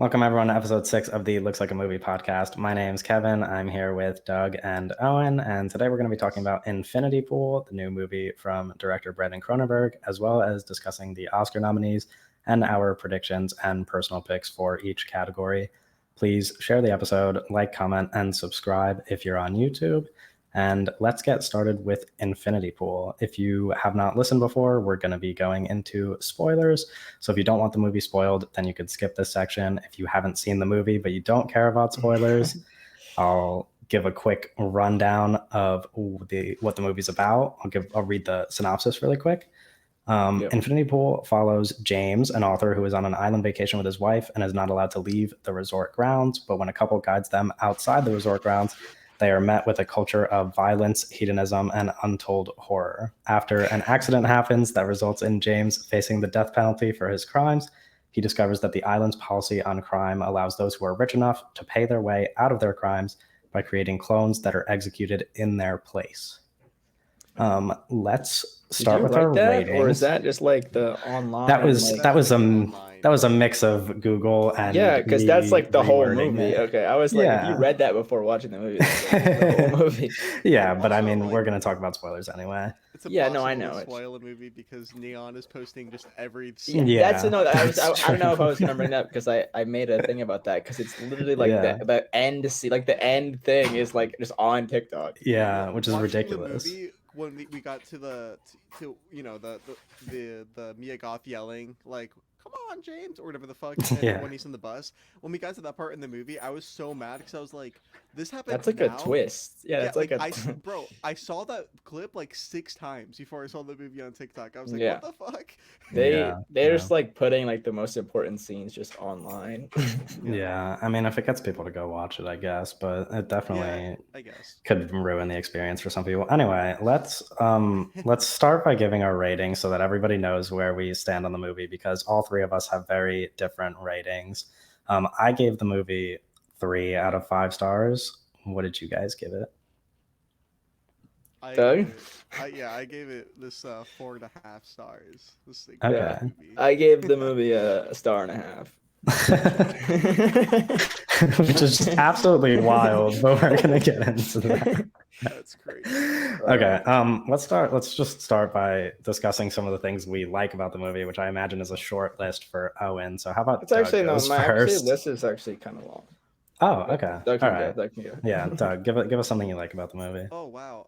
Welcome, everyone, to episode 6 of the Looks Like a Movie podcast. My name's Kevin. I'm here with Doug and Owen, and today we're going to be talking about Infinity Pool, the new movie from director Brandon Cronenberg, as well as discussing the Oscar nominees and our predictions and personal picks for each category. Please share the episode, like, comment, and subscribe if you're on YouTube. And let's get started with Infinity Pool. If you have not listened before, we're going to be going into spoilers. So if you don't want the movie spoiled, then you could skip this section. If you haven't seen the movie, but you don't care about spoilers, I'll give a quick rundown of what the movie's about. I'll read the synopsis really quick. Yep. Infinity Pool follows James, an author who is on an island vacation with his wife and is not allowed to leave the resort grounds. But when a couple guides them outside the resort grounds, they are met with a culture of violence, hedonism, and untold horror. After an accident happens that results in James facing the death penalty for his crimes, he discovers that the island's policy on crime allows those who are rich enough to pay their way out of their crimes by creating clones that are executed in their place. Let's start with our ratings. Or is that just like the online? That was Online. that was a mix of Google and Yeah, because that's like the whole rewording movie. it. Okay, I was like, if you Yeah. read that before watching the movie, that's like the whole movie. Yeah, but I Also, mean, like- we're gonna talk about spoilers anyway. It's Yeah, no, I impossible know to it. spoil a movie because Neon is posting just every Yeah, That's another. I don't know if I was true. gonna bring that because I made a thing about that because it's literally like Yeah. the end like the end thing is like just on TikTok. Yeah, which is Watching ridiculous. The movie, when we got to the Mia Goth yelling like, "Come on, James," or whatever the fuck, and Yeah. when he's in the bus. When we got to that part in the movie, I was so mad because I was like, "This happened." That's like now? a twist. Yeah, that's like a. bro. I saw that clip like 6 times before I saw the movie on TikTok. I was like, Yeah. "What the fuck?" They're Yeah. just like putting like the most important scenes just online. Yeah, I mean, if it gets people to go watch it, I guess, but it definitely I guess. could ruin the experience for some people. Anyway, let's start by giving our rating so that everybody knows where we stand on the movie, because all three of us have very different ratings. I gave the movie 3 out of 5 stars. What did you guys give it? I Doug? gave I gave it this 4.5 stars. This thing. Okay. movie. I gave the movie a star and a half. Which is just absolutely wild, but we're gonna get into that. That's crazy. Okay, let's just start by discussing some of the things we like about the movie, which I imagine is a short list for Owen. So how about It's actually Doug no, goes my first? list is actually kind of long. Oh, okay. Doug All can go. right. Doug can go. Yeah, Doug, give us something you like about the movie. Oh wow.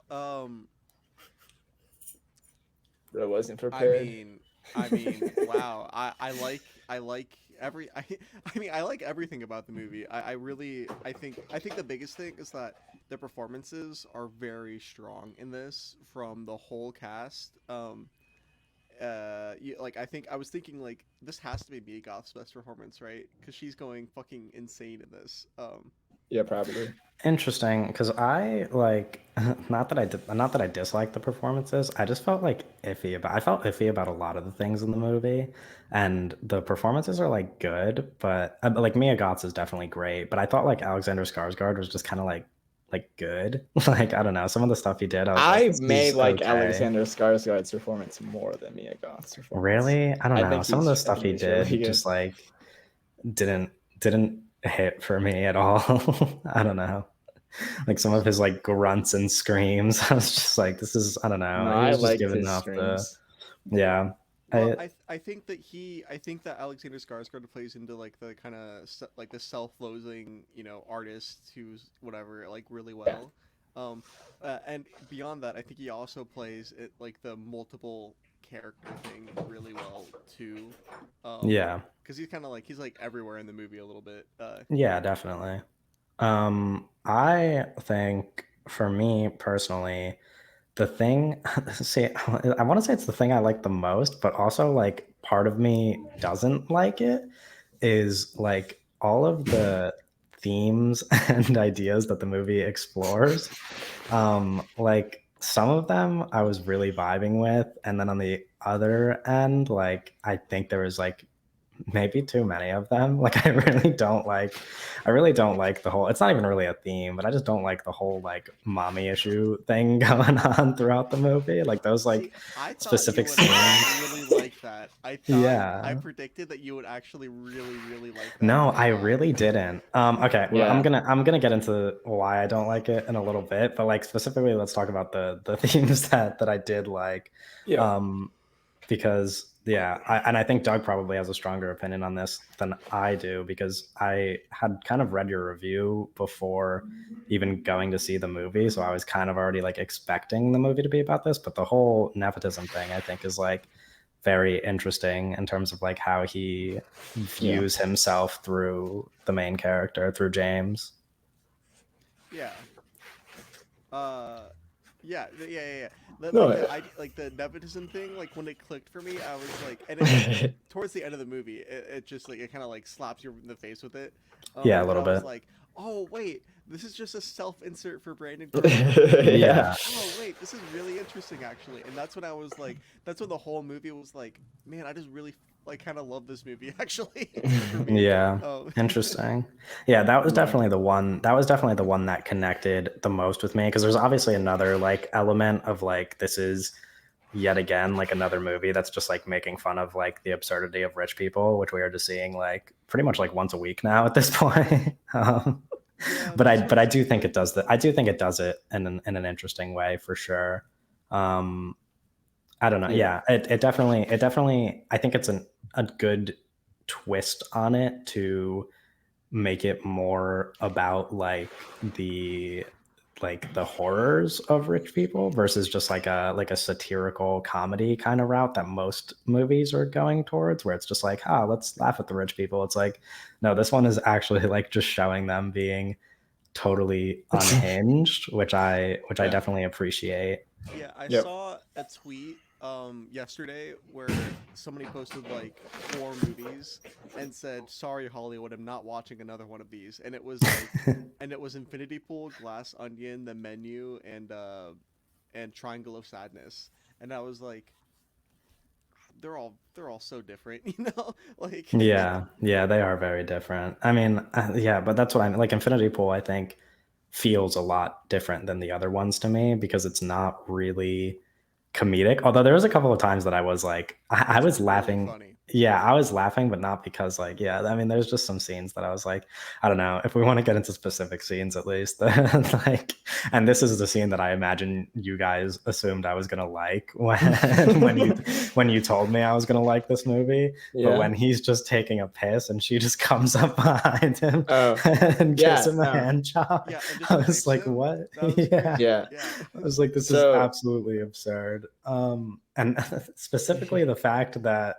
I wasn't prepared. I mean, wow. I like every. I like everything about the movie. I think the biggest thing is that the performances are very strong in this from the whole cast. I think I was thinking like this has to be Mia Goth's best performance, right? Because she's going fucking insane in this. Yeah, probably. Interesting, because I like not that I dislike the performances. I just felt like I felt iffy about a lot of the things in the movie, and the performances are like good, but like Mia Goth's is definitely great. But I thought like Alexander Skarsgård was just kind of like good. Like I don't know, some of the stuff he did. I was like, I this may is like okay. Alexander Skarsgård's performance more than Mia Goth's performance. Really, I don't I know. think Some of the he's- I stuff he think he's really did good. just like didn't hit for me at all. I don't know. Like some of his like grunts and screams. I was just like, this is, I don't know. No, He I was just like giving his off screams. yeah. Well, I think that Alexander Skarsgård plays into like the kind of like the self-loathing, artist who's whatever, like really well. And beyond that, I think he also plays it like the multiple character thing really well too. Yeah. Because he's like everywhere in the movie a little bit. Yeah, definitely. I think for me personally, the thing, see, I want to say it's the thing I like the most, but also like part of me doesn't like it, is like all of the themes and ideas that the movie explores. Like some of them I was really vibing with, and then on the other end, like I think there was like maybe too many of them. Like I really don't like the whole, it's not even really a theme, but I just don't like the whole like mommy issue thing going on throughout the movie. Like those like See, I thought specific you would scenes. really like that. I Yeah. predicted that you would actually really like that. No, I really didn't. Okay, well, Yeah. I'm gonna get into why I don't like it in a little bit, but like specifically, let's talk about the themes that I did like. Yeah. Because yeah, and I think Doug probably has a stronger opinion on this than I do because I had kind of read your review before even going to see the movie, so I was kind of already like expecting the movie to be about this. But the whole nepotism thing, I think, is like very interesting in terms of like how he views himself through the main character, through James. Yeah. Yeah. No, Like the nepotism thing. Like when it clicked for me, I was like, and it, towards the end of the movie, it just like it kind of like slaps you in the face with it. Yeah, a and little I was bit. like, oh wait, this is just a self-insert for Brandon Cronenberg. Yeah. Oh wait, this is really interesting actually. And that's when I was like, that's when the whole movie was like, man, I just really like kind of love this movie actually. For me. Yeah. Interesting. Yeah, that was definitely the one. That was definitely the one that connected the most with me because there's obviously another like element of like this is yet again like another movie that's just like making fun of like the absurdity of rich people, which we are just seeing like pretty much like once a week now at this point. Yeah, But this I was do think it does that. I do think it does it in an interesting way for sure. Um, I don't know. Yeah, it definitely. I think it's a good twist on it to make it more about the horrors of rich people versus just like a satirical comedy kind of route that most movies are going towards, where it's just like, let's laugh at the rich people. It's like, no, this one is actually like just showing them being totally unhinged, which I definitely appreciate. Yeah, I Yep. saw a tweet yesterday where somebody posted like 4 movies and said, "Sorry, Hollywood, I'm not watching another one of these." And it was like, and it was Infinity Pool, Glass Onion, The Menu, and Triangle of Sadness. And I was like, they're all so different, you know? Like, Yeah, yeah, they are very different. I mean, yeah, but that's what I'm like. Infinity Pool, I think, feels a lot different than the other ones to me because it's not really comedic. Although there was a couple of times that I was like, I was really laughing. funny. Yeah, I was laughing, but not because like, yeah, I mean, there's just some scenes that I was like, I don't know if we want to get into specific scenes at least. Like, and this is the scene that I imagine you guys assumed I was gonna like when you told me I was gonna like this movie. But when he's just taking a piss and she just comes up behind him and gives him a hand job, Yeah, and I just was rapes like, him. what? That was Yeah. crazy. Yeah. I was like, this is So- absolutely absurd. And specifically the fact that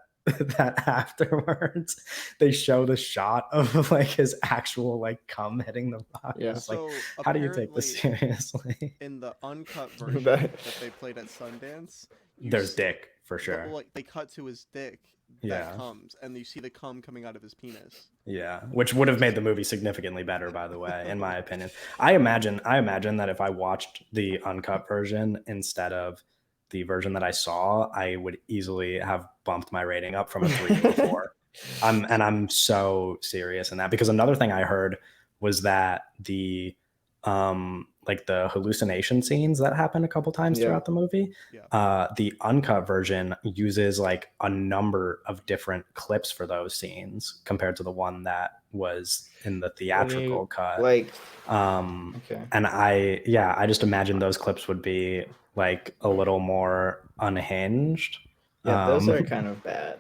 that afterwards they show the shot of like his actual like cum hitting the box. Yeah. It's like, So how do you take this apparently, seriously? in the uncut version That- that they played at Sundance, There's see- dick for sure. Like they cut to his dick that Yeah. comes, and you see the cum coming out of his penis. Yeah, which would have made the movie significantly better, by the way, in my opinion. I imagine that if I watched the uncut version instead of the version that I saw, I would easily have bumped my rating up from a 3 to a 4. I'm so serious in that because another thing I heard was that the like the hallucination scenes that happen a couple times Yeah. throughout the movie, the uncut version uses like a number of different clips for those scenes compared to the one that was in the theatrical cut. Like, Okay. And I just imagine those clips would be like a little more unhinged. Yeah, those are kind of bad.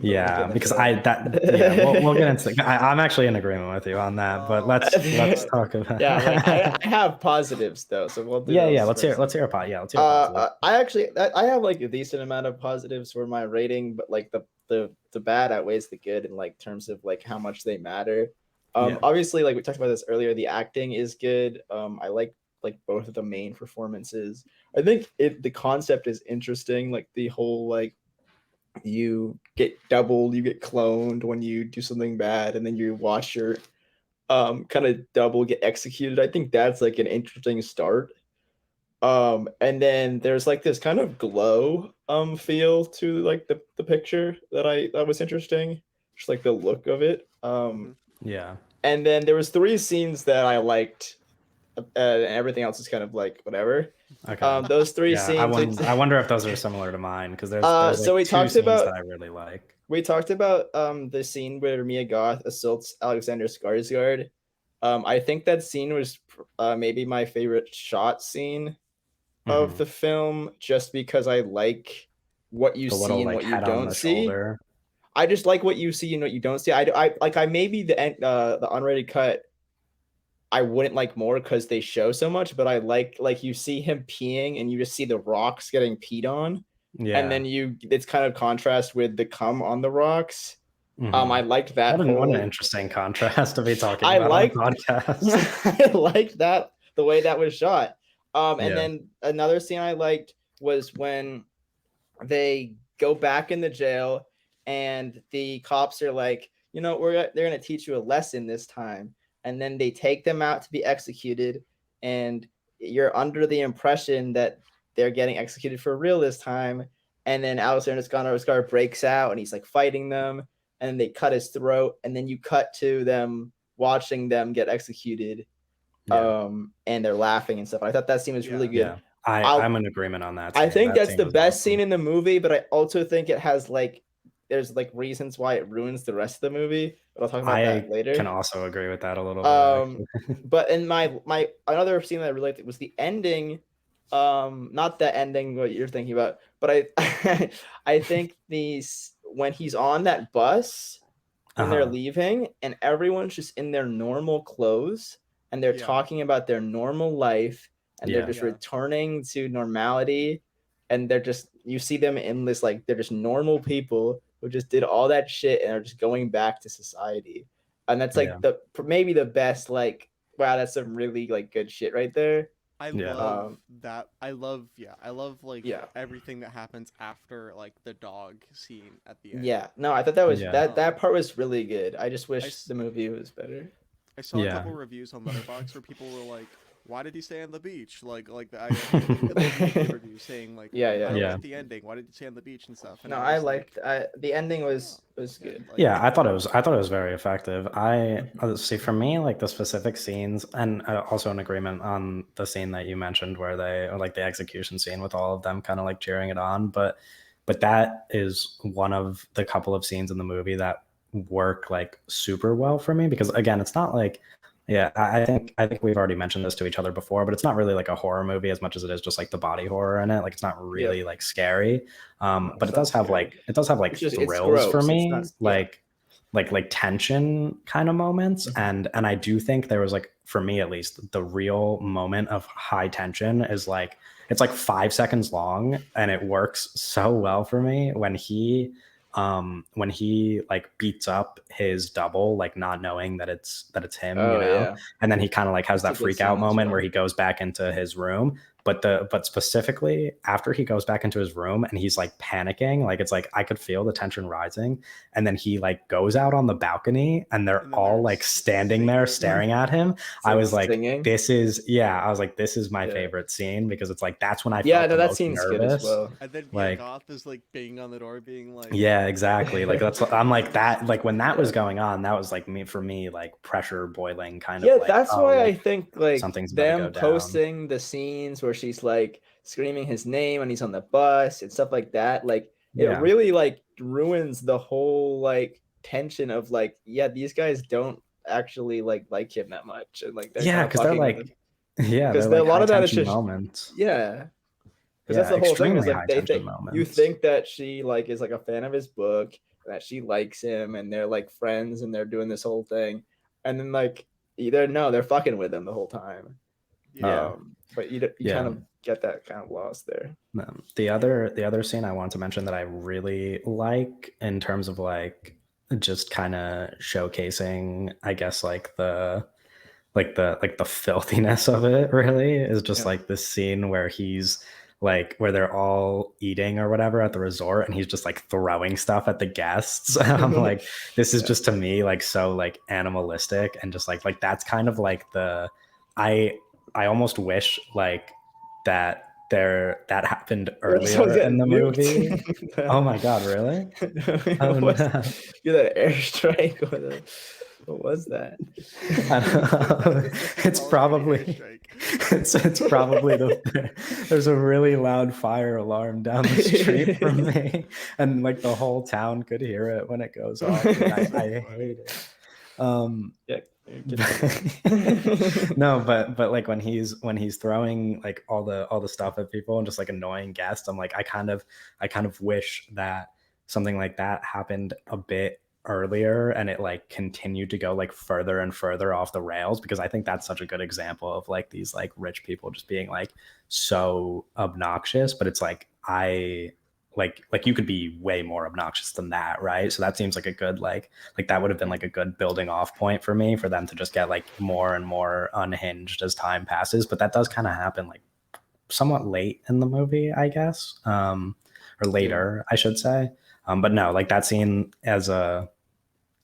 Yeah, because we'll get into. I'm actually in agreement with you on that, but let's talk about. Yeah, like I have positives though, so we'll do. Yeah, let's hear a pot. Yeah, let's hear a positive. I have like a decent amount of positives for my rating, but like the bad outweighs the good in like terms of like how much they matter. Obviously, like we talked about this earlier, the acting is good. I like both of the main performances. I think the concept is interesting, like the whole like you get doubled, you get cloned when you do something bad, and then you watch your kind of double get executed. I think that's like an interesting start. And then there's like this kind of glow feel to like the picture that was interesting. just like the look of it. Yeah. And then there was 3 scenes that I liked, and everything else is kind of like whatever. Okay. Those 3 Yeah, scenes. I wonder if those are similar to mine because there's So like we 2 talked scenes about that I really like. the scene where Mia Goth assaults Alexander Skarsgård. I think that scene was maybe my favorite shot scene of Mhm. the film, just because I like what you The see little and like what you head on don't the see. shoulder. I just like what you see and what you don't see. I maybe the unrated cut I wouldn't like more because they show so much, but I like you see him peeing and you just see the rocks getting peed on, and Yeah. then it's kind of contrast with the cum on the rocks. Mhm. I liked that What an whole. interesting contrast to be talking I about on a liked podcast. I liked that the way that was shot. And Yeah. then another scene I liked was when they go back in the jail and the cops are like, they're gonna teach you a lesson this time, and then they take them out to be executed, and you're under the impression that they're getting executed for real this time, and then Alexander Skarsgård breaks out and he's like fighting them, and they cut his throat, and then you cut to them watching them get executed, Yeah. and they're laughing and stuff. I thought that scene was really good. Yeah. I'm in agreement on that. I Scene. think That that's scene the was best awesome. scene in the movie, but I also think it has there's like reasons why it ruins the rest of the movie. But I'll talk about I that later. can also agree with that a little bit. Actually. But in my another scene that I really liked was the ending. Not the ending what you're thinking about, but I I think when he's on that bus when they're leaving and everyone's just in their normal clothes and they're talking about their normal life and they're just returning to normality, and you see them in this like they're just normal people who just did all that shit and are just going back to society, and that's like maybe the best, like, wow, that's some really like good shit right there. I love that. I love like everything that happens after like the dog scene at the end. Yeah, no, I thought that was that part was really good. I just wish the movie was better. I saw a couple reviews on Letterboxd where people were like, "Why did he stay on the beach?" Like the review saying like, "I don't like the ending. Why did he stay on the beach and stuff?" And no, I liked the ending was good. Like, I thought it was very effective. See, for me, like the specific scenes, and also in agreement on the scene that you mentioned where like the execution scene with all of them kind of like cheering it on, but that is one of the couple of scenes in the movie that work like super well for me, because again, it's not like I think we've already mentioned this to each other before, but it's not really like a horror movie as much as it is just like the body horror in it. Like it's not really like scary, but it does have like thrills for me, like tension kind of moments, and I do think there was like, for me at least, the real moment of high tension is like it's like 5 seconds long, and it works so well for me when he like beats up his double, like not knowing that it's him, and then he kind of like has that freak out moment where he goes back into his room, but specifically after he goes back into his room and he's like panicking, like it's like I could feel the tension rising, and then he like goes out on the balcony and they're all like standing there staring at him. I was like, this is my favorite scene, because it's like that's when I felt the that most scene's nervous. good as well. And then like Goth is like banging on the door being like, exactly, like that's I'm like that, like when that was going on, that was like for me like pressure boiling kind of, like, that's why I think like something's them posting the scenes where she's like screaming his name and he's on the bus and stuff like that, like it really like ruins the whole like tension of like, these guys don't actually like him that much, and like because they're like because they're a lot of that is just moments. Because that's the whole thing, is like they think moments. You think that she like is like a fan of his book, that she likes him, and they're like friends and they're doing this whole thing, and then like they're fucking with him the whole time. But you kind of get that kind of lost there. The other scene I want to mention that I really like, in terms of like just kind of showcasing, I guess, like the filthiness of it, really, is just like this scene where he's like, where they're all eating or whatever at the resort, and he's just like throwing stuff at the guests. I'm like, this is just, to me, like so like animalistic, and just like that's kind of like I almost wish like that that happened Someone's earlier in getting the movie. nuked. Oh my god, really? Oh What's no. that airstrike? What was that? I don't know. It's probably it's probably there's a really loud fire alarm down the street from me, and like the whole town could hear it when it goes off. And I hate it. Yeah. No, but like when he's throwing like all the stuff at people and just like annoying guests, I'm like I kind of wish that something like that happened a bit earlier and it like continued to go like further and further off the rails, because I think that's such a good example of like these like rich people just being like so obnoxious. But it's like I like you could be way more obnoxious than that, right? So that seems like a good like that would have been like a good building off point for me, for them to just get like more and more unhinged as time passes. But that does kind of happen like somewhat late in the movie, I guess, or later, I should say. But no, like that scene as a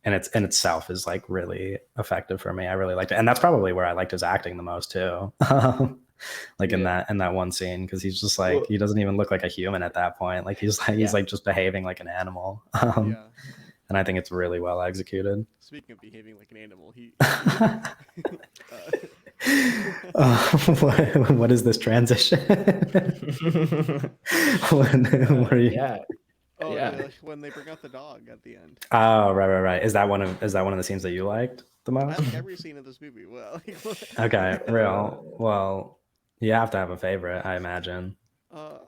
in itself is like really effective for me. I really liked it, and that's probably where I liked his acting the most too. Like in that one scene, because he's just like he doesn't even look like a human at that point. Like he's like just behaving like an animal. And I think it's really well executed. Speaking of behaving like an animal, what is this transition? Yeah. Oh yeah. when they bring out the dog at the end. Oh right. Is that one of the scenes that you liked the most? I like every scene of this movie. Well, okay, real. Well, you have to have a favorite, I imagine.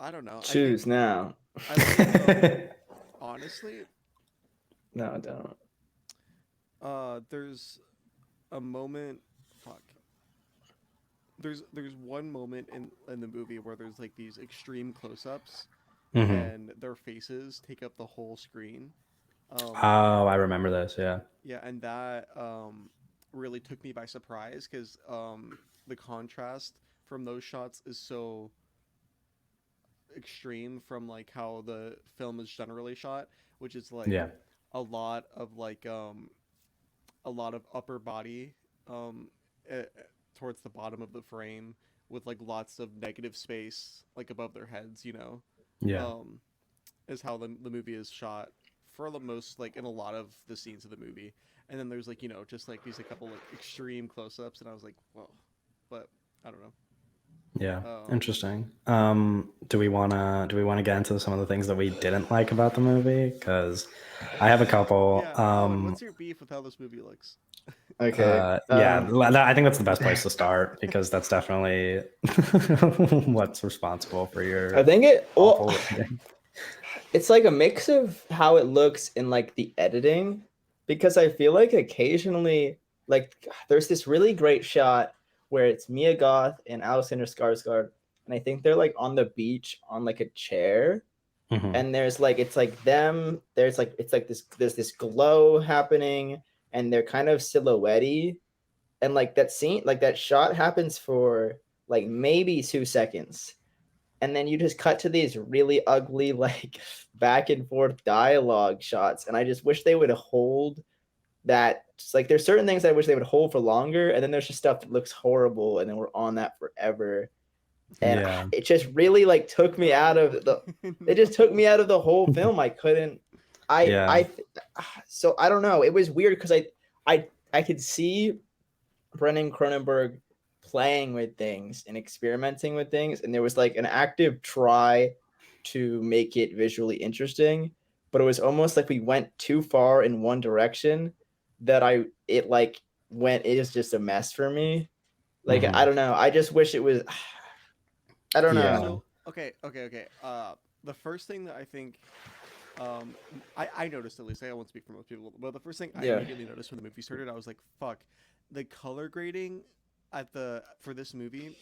I don't know. Choose now. Honestly. No, I don't. There's a moment. Fuck. There's one moment in the movie where there's like these extreme close-ups. Mm-hmm. And their faces take up the whole screen. I remember this. Yeah. Yeah, and that really took me by surprise, because the contrast from those shots is so extreme from like how the film is generally shot, which is like a lot of upper body towards the bottom of the frame, with like lots of negative space like above their heads, is how the movie is shot for the most, like in a lot of the scenes of the movie. And then there's like just like these a couple like extreme close-ups, and I was like, whoa. But I don't know. Yeah, interesting. Do we wanna get into some of the things that we didn't like about the movie? Because I have a couple. What's your beef with how this movie looks? Okay. I think that's the best place to start, because that's definitely what's responsible for your. I think it's like a mix of how it looks in like the editing, because I feel like occasionally like there's this really great shot where it's Mia Goth and Alexander Skarsgård, and I think they're like on the beach on like a chair. Mm-hmm. And there's like it's like them. There's this glow happening, and they're kind of silhouette-y, and like that scene, like that shot happens for like maybe 2 seconds, and then you just cut to these really ugly like back and forth dialogue shots, and I just wish they would hold that. Just like there's certain things I wish they would hold for longer, and then there's just stuff that looks horrible, and then we're on that forever. And it just really like took me out of the whole film. I couldn't. So I don't know. It was weird because I could see Brendan Cronenberg playing with things and experimenting with things, and there was like an active try to make it visually interesting, but it was almost like we went too far in one direction that it is just a mess for me. Like I don't know. I just wish it was. I don't know. So, okay. The first thing that I think, I noticed, at least I won't speak for most people, but the first thing I immediately noticed when the movie started, I was like, "Fuck," the color grading for this movie,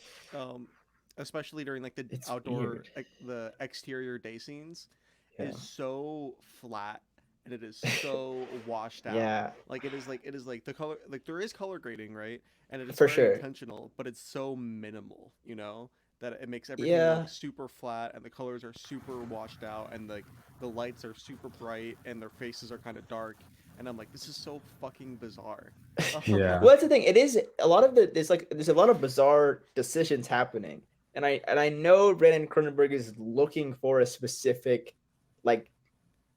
especially during like the outdoor, the exterior day scenes, is so flat, and it is so washed out. Yeah. Like it is like the color, like there is color grading, right? And it is for very sure intentional, but it's so minimal, that it makes everything look super flat, and the colors are super washed out, and like the lights are super bright, and their faces are kind of dark, and I'm like, this is so fucking bizarre. Well, that's the thing. It is a lot of there's a lot of bizarre decisions happening, and I know Brandon Cronenberg is looking for a specific, like,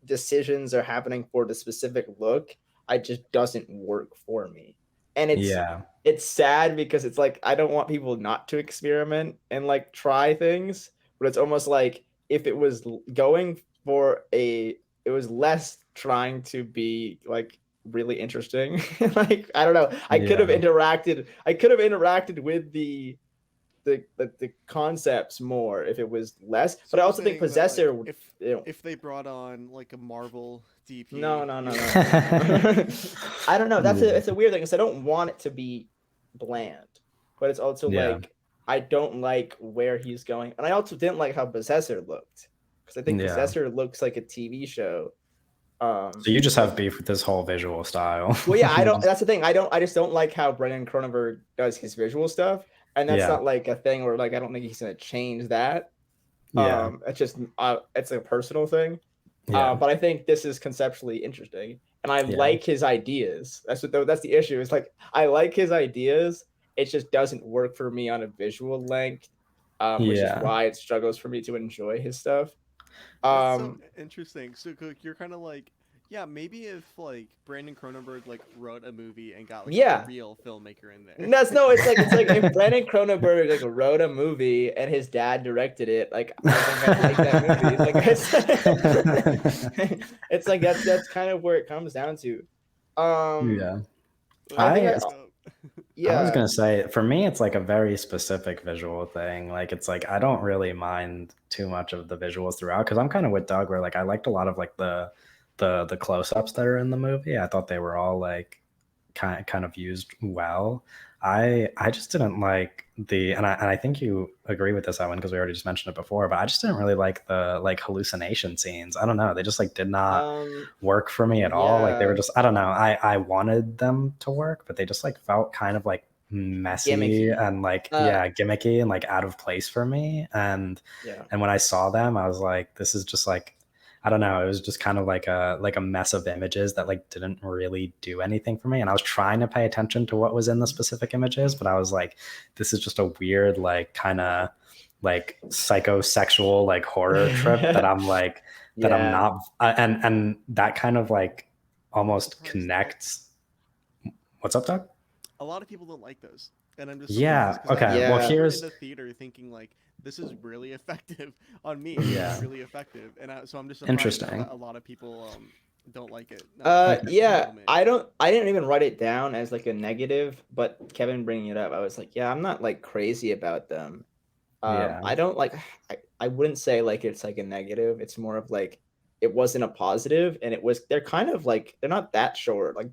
decisions are happening for the specific look. It just doesn't work for me, and Yeah. it's sad because it's like I don't want people not to experiment and like try things, but it's almost like if it was going for it was less trying to be like really interesting. Like I don't know, I could have Yeah. interacted with the concepts more if it was less. So But I you're also think saying that, Possessor, like, you know, if they brought on like a Marvel DP, no, you would- I don't know. Yeah. It's a weird thing because I don't want it to be bland, but it's also Yeah. like I don't like where he's going, and I also didn't like how Possessor looked because I think Yeah. Possessor looks like a TV show. So you just have beef with this whole visual style. Well, yeah, I don't. That's the thing. I just don't like how Brendan Cronenberg does his visual stuff, and that's Yeah. not like a thing where like I don't think he's gonna change that. Yeah. It's just it's a personal thing. Yeah. But I think this is conceptually interesting, and I Yeah. like his ideas. That's the issue. It's like I like his ideas. It just doesn't work for me on a visual length, which is Yeah. why it struggles for me to enjoy his stuff. That's so interesting. So Cook, you're kind of like, yeah, maybe if like Brandon Cronenberg like wrote a movie and got like Yeah. a real filmmaker in there. It's like if Brandon Cronenberg like wrote a movie and his dad directed it, like I think I'd like that movie. It's like that's kind of where it comes down to. Yeah. I think Let's I- go. Yeah. I was gonna say, for me, it's like a very specific visual thing. Like, it's like I don't really mind too much of the visuals throughout because I'm kind of with Doug, where like I liked a lot of like the close-ups that are in the movie. I thought they were all like kind of used well. I just didn't like and I think you agree with this, Owen, because we already just mentioned it before, but I just didn't really like the like hallucination scenes. I don't know, they just like did not work for me at all. Like they were just, I don't know, I wanted them to work, but they just like felt kind of like messy Gimmicky. and like gimmicky and like out of place for me. And when I saw them, I was like, this is just like, I don't know, it was just kind of like a mess of images that like didn't really do anything for me. And I was trying to pay attention to what was in the specific images, but I was like, this is just a weird like kind of like psychosexual like horror trip that I'm like that I'm not and that kind of like almost connects. What's up, Doug? A lot of people don't like those, and I'm just okay. Yeah. Well, here's in the theater thinking like this is really effective on me. Yeah. It's really effective, and so I'm just surprised Interesting. that a lot of people don't like it. Yeah, I didn't even write it down as like a negative, but Kevin bringing it up, I was like, yeah, I'm not like crazy about them. I don't like, I wouldn't say like it's like a negative. It's more of like it wasn't a positive, and they're kind of like they're not that short. Like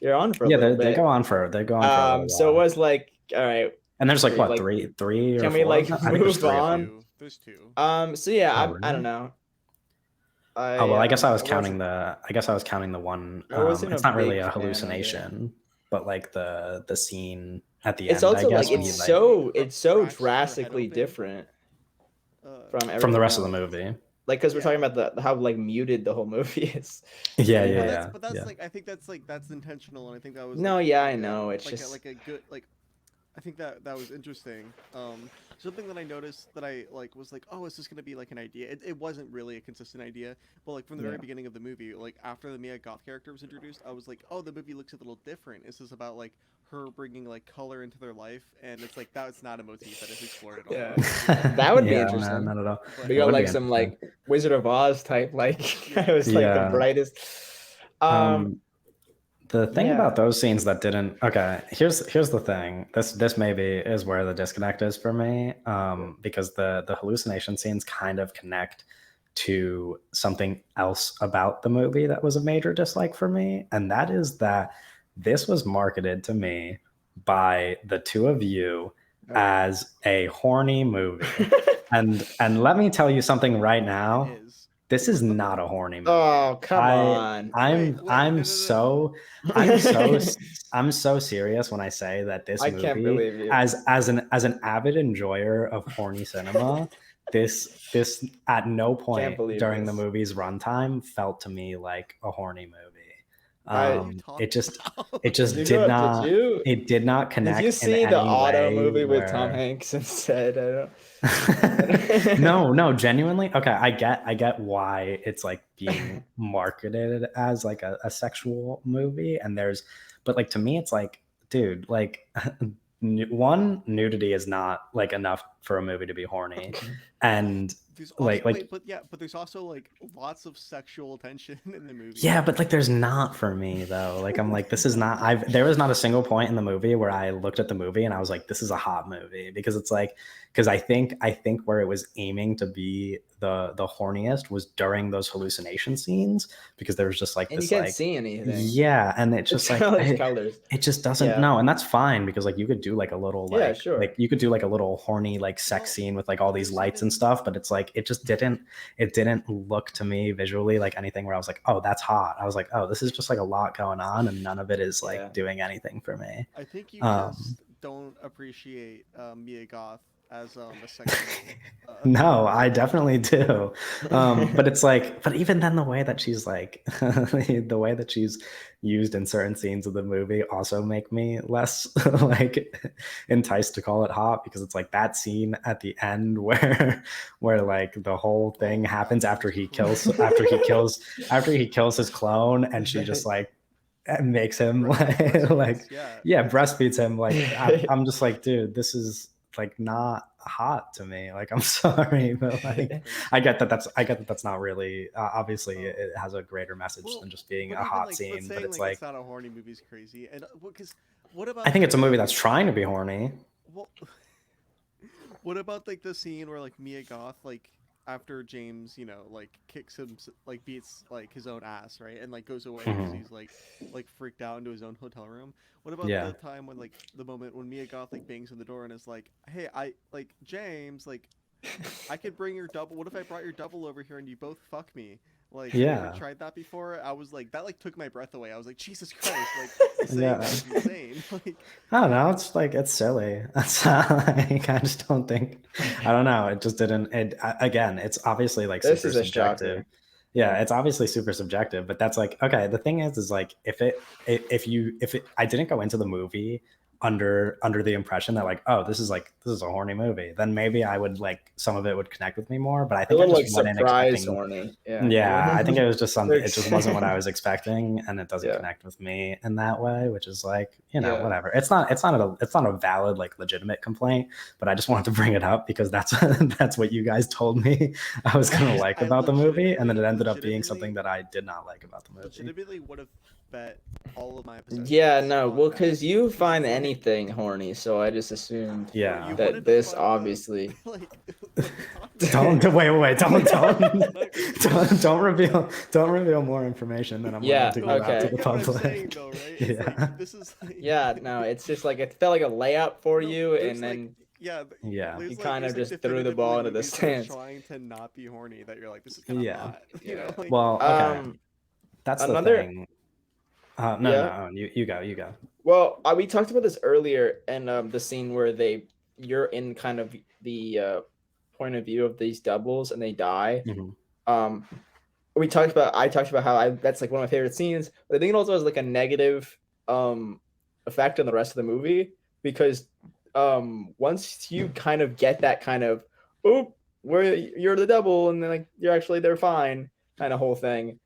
they're on for a little bit. they go on for a little while. So it was like, all right. And there's like what, like, three or can four? we like I think there's move three of on? them. There's two. So yeah, Oh, I don't really? know. Oh well, I guess I was counting the one. It's not really a hallucination, but like the scene at the end. It's also I guess, like when it's so drastically different from the rest of the movie. Like, because we're talking about how like muted the whole movie is. Yeah. But that's like, I think that's intentional, and I think that was. No, like, yeah, I know. It's like just like a good like. I think that was interesting. Something that I noticed that I like was like, oh, is this gonna be like an idea? It wasn't really a consistent idea, but like from the very beginning of the movie, like after the Mia Goth character was introduced, I was like, oh, the movie looks a little different. Is this about like her bringing like color into their life? And it's like that's not a motif that is explored at all. Yeah, that would be interesting. Not at all. We got like some like Wizard of Oz type, like it was like the brightest. The thing about those scenes that didn't, here's the thing. This maybe is where the disconnect is for me, because the hallucination scenes kind of connect to something else about the movie that was a major dislike for me, and that is that this was marketed to me by the two of you as a horny movie. and let me tell you something right now. This is not a horny movie. Oh, come on. I'm so serious when I say that this movie, can't believe you. as an avid enjoyer of horny cinema, this at no point during the movie's runtime felt to me like a horny movie. It just about? Did did did not you it did not did you connect in see the any Auto way movie with Tom where Hanks instead? I don't. no, no, genuinely. Okay, I get why it's like being marketed as like a sexual movie, and there's, but like to me, it's like, dude, like one, nudity is not like enough for a movie to be horny, and There's also like but there's also like lots of sexual tension in the movie. yeah, but like there's not for me though. Like I'm like, this is not, there was not a single point in the movie where I looked at the movie and I was like, this is a hot movie, because it's like, because I think where it was aiming to be the horniest was during those hallucination scenes, because there was just like And you this can't like, see anything. yeah, and it's It's just like colors, colors. it just doesn't, Yeah. no, and that's fine, because like you could do like a little Yeah, sure. like you could do like a little horny like sex Well, scene with like all these there's lights even and stuff, but it's like it didn't look to me visually like anything where I was like, oh, that's hot. I was like, oh, this is just like a lot going on, and none of it is Yeah. like doing anything for me. I think you Um, just don't appreciate Mia Goth as a sexual. no, I definitely do. But it's like, but even then, the way that she's like, the way that she's used in certain scenes of the movie also make me less like enticed to call it hot, because it's like that scene at the end where like the whole thing Oh my happens God, after that he was kills crazy. after he kills his clone, and she just like makes him like Breastfeeds, yeah, yeah, it's breastfeeds him. Like I'm just like, dude, this is like not hot to me. Like I'm sorry, but like crazy. I get that that's not really obviously Oh. it has a greater message Well, than just being but a even hot like, but scene, but saying it's like it's like not a horny movie is crazy. And because what I about think it's a movie the that's trying to be horny. well, what about like the scene where like Mia Goth like after James, like kicks him, like beats like his own ass, right, and like goes away because Mhm. he's like freaked out into his own hotel room. What about Yeah. the time when like the moment when Mia Goth like bangs on the door and is like, "Hey, I like James, like I could bring your double. What if I brought your double over here and you both fuck me? Like, have you ever Yeah. tried that before?" I was like, that like took my breath away. I was like, Jesus Christ, like saying Yeah. that is insane. Like, I don't know. It's like it's silly. That's like I just don't think. I don't know. It just didn't. Again, it's obviously like This super is a subjective. shocker. Yeah, Yeah. it's obviously super subjective. But that's like okay. The thing is like if it, I didn't go into the movie under the impression that like, oh, this is a horny movie, then maybe I would like some of it would connect with me more. But I A think I little just like went in surprise expecting, horny. Yeah. yeah, I think it was just something, it just wasn't what I There's- was expecting, and it doesn't yeah. connect with me in that way, which is like, Yeah. whatever. It's not a valid like legitimate complaint, but I just wanted to bring it up because that's that's what you guys told me I was gonna like I about the movie, and then it ended up being legitimately, something that I did not like about the movie. legitimately would have bet all of my possessions. Yeah, no, on well, that. because you find Like, anything horny, so I just assumed no, Yeah. you that wanted to this find obviously. like, what are you talking about? Don't wait, Not- don't reveal more information than I'm Yeah, willing to No, give out to okay. you the get what I'm public. saying though, right? It's Yeah. like this is like Yeah, no, it's just like it felt like a layup for No, you, there's, and like, then yeah, Yeah. there's, You like, kind there's, of like, just threw the ball into the movies that are stands. trying to not be horny that you're like, this is kind of Yeah. hot. You Yeah. know, like, Well, okay. um, That's the another. thing. No, Yeah. no, you go, you go. Well, we talked about this earlier, and the scene where you're in kind of the point of view of these doubles, and they die. Mhm. I talked about how that's like one of my favorite scenes, but I think it also has like a negative effect on the rest of the movie, because once you kind of get that kind of oop, where you're the double and then like they're fine kind of whole thing,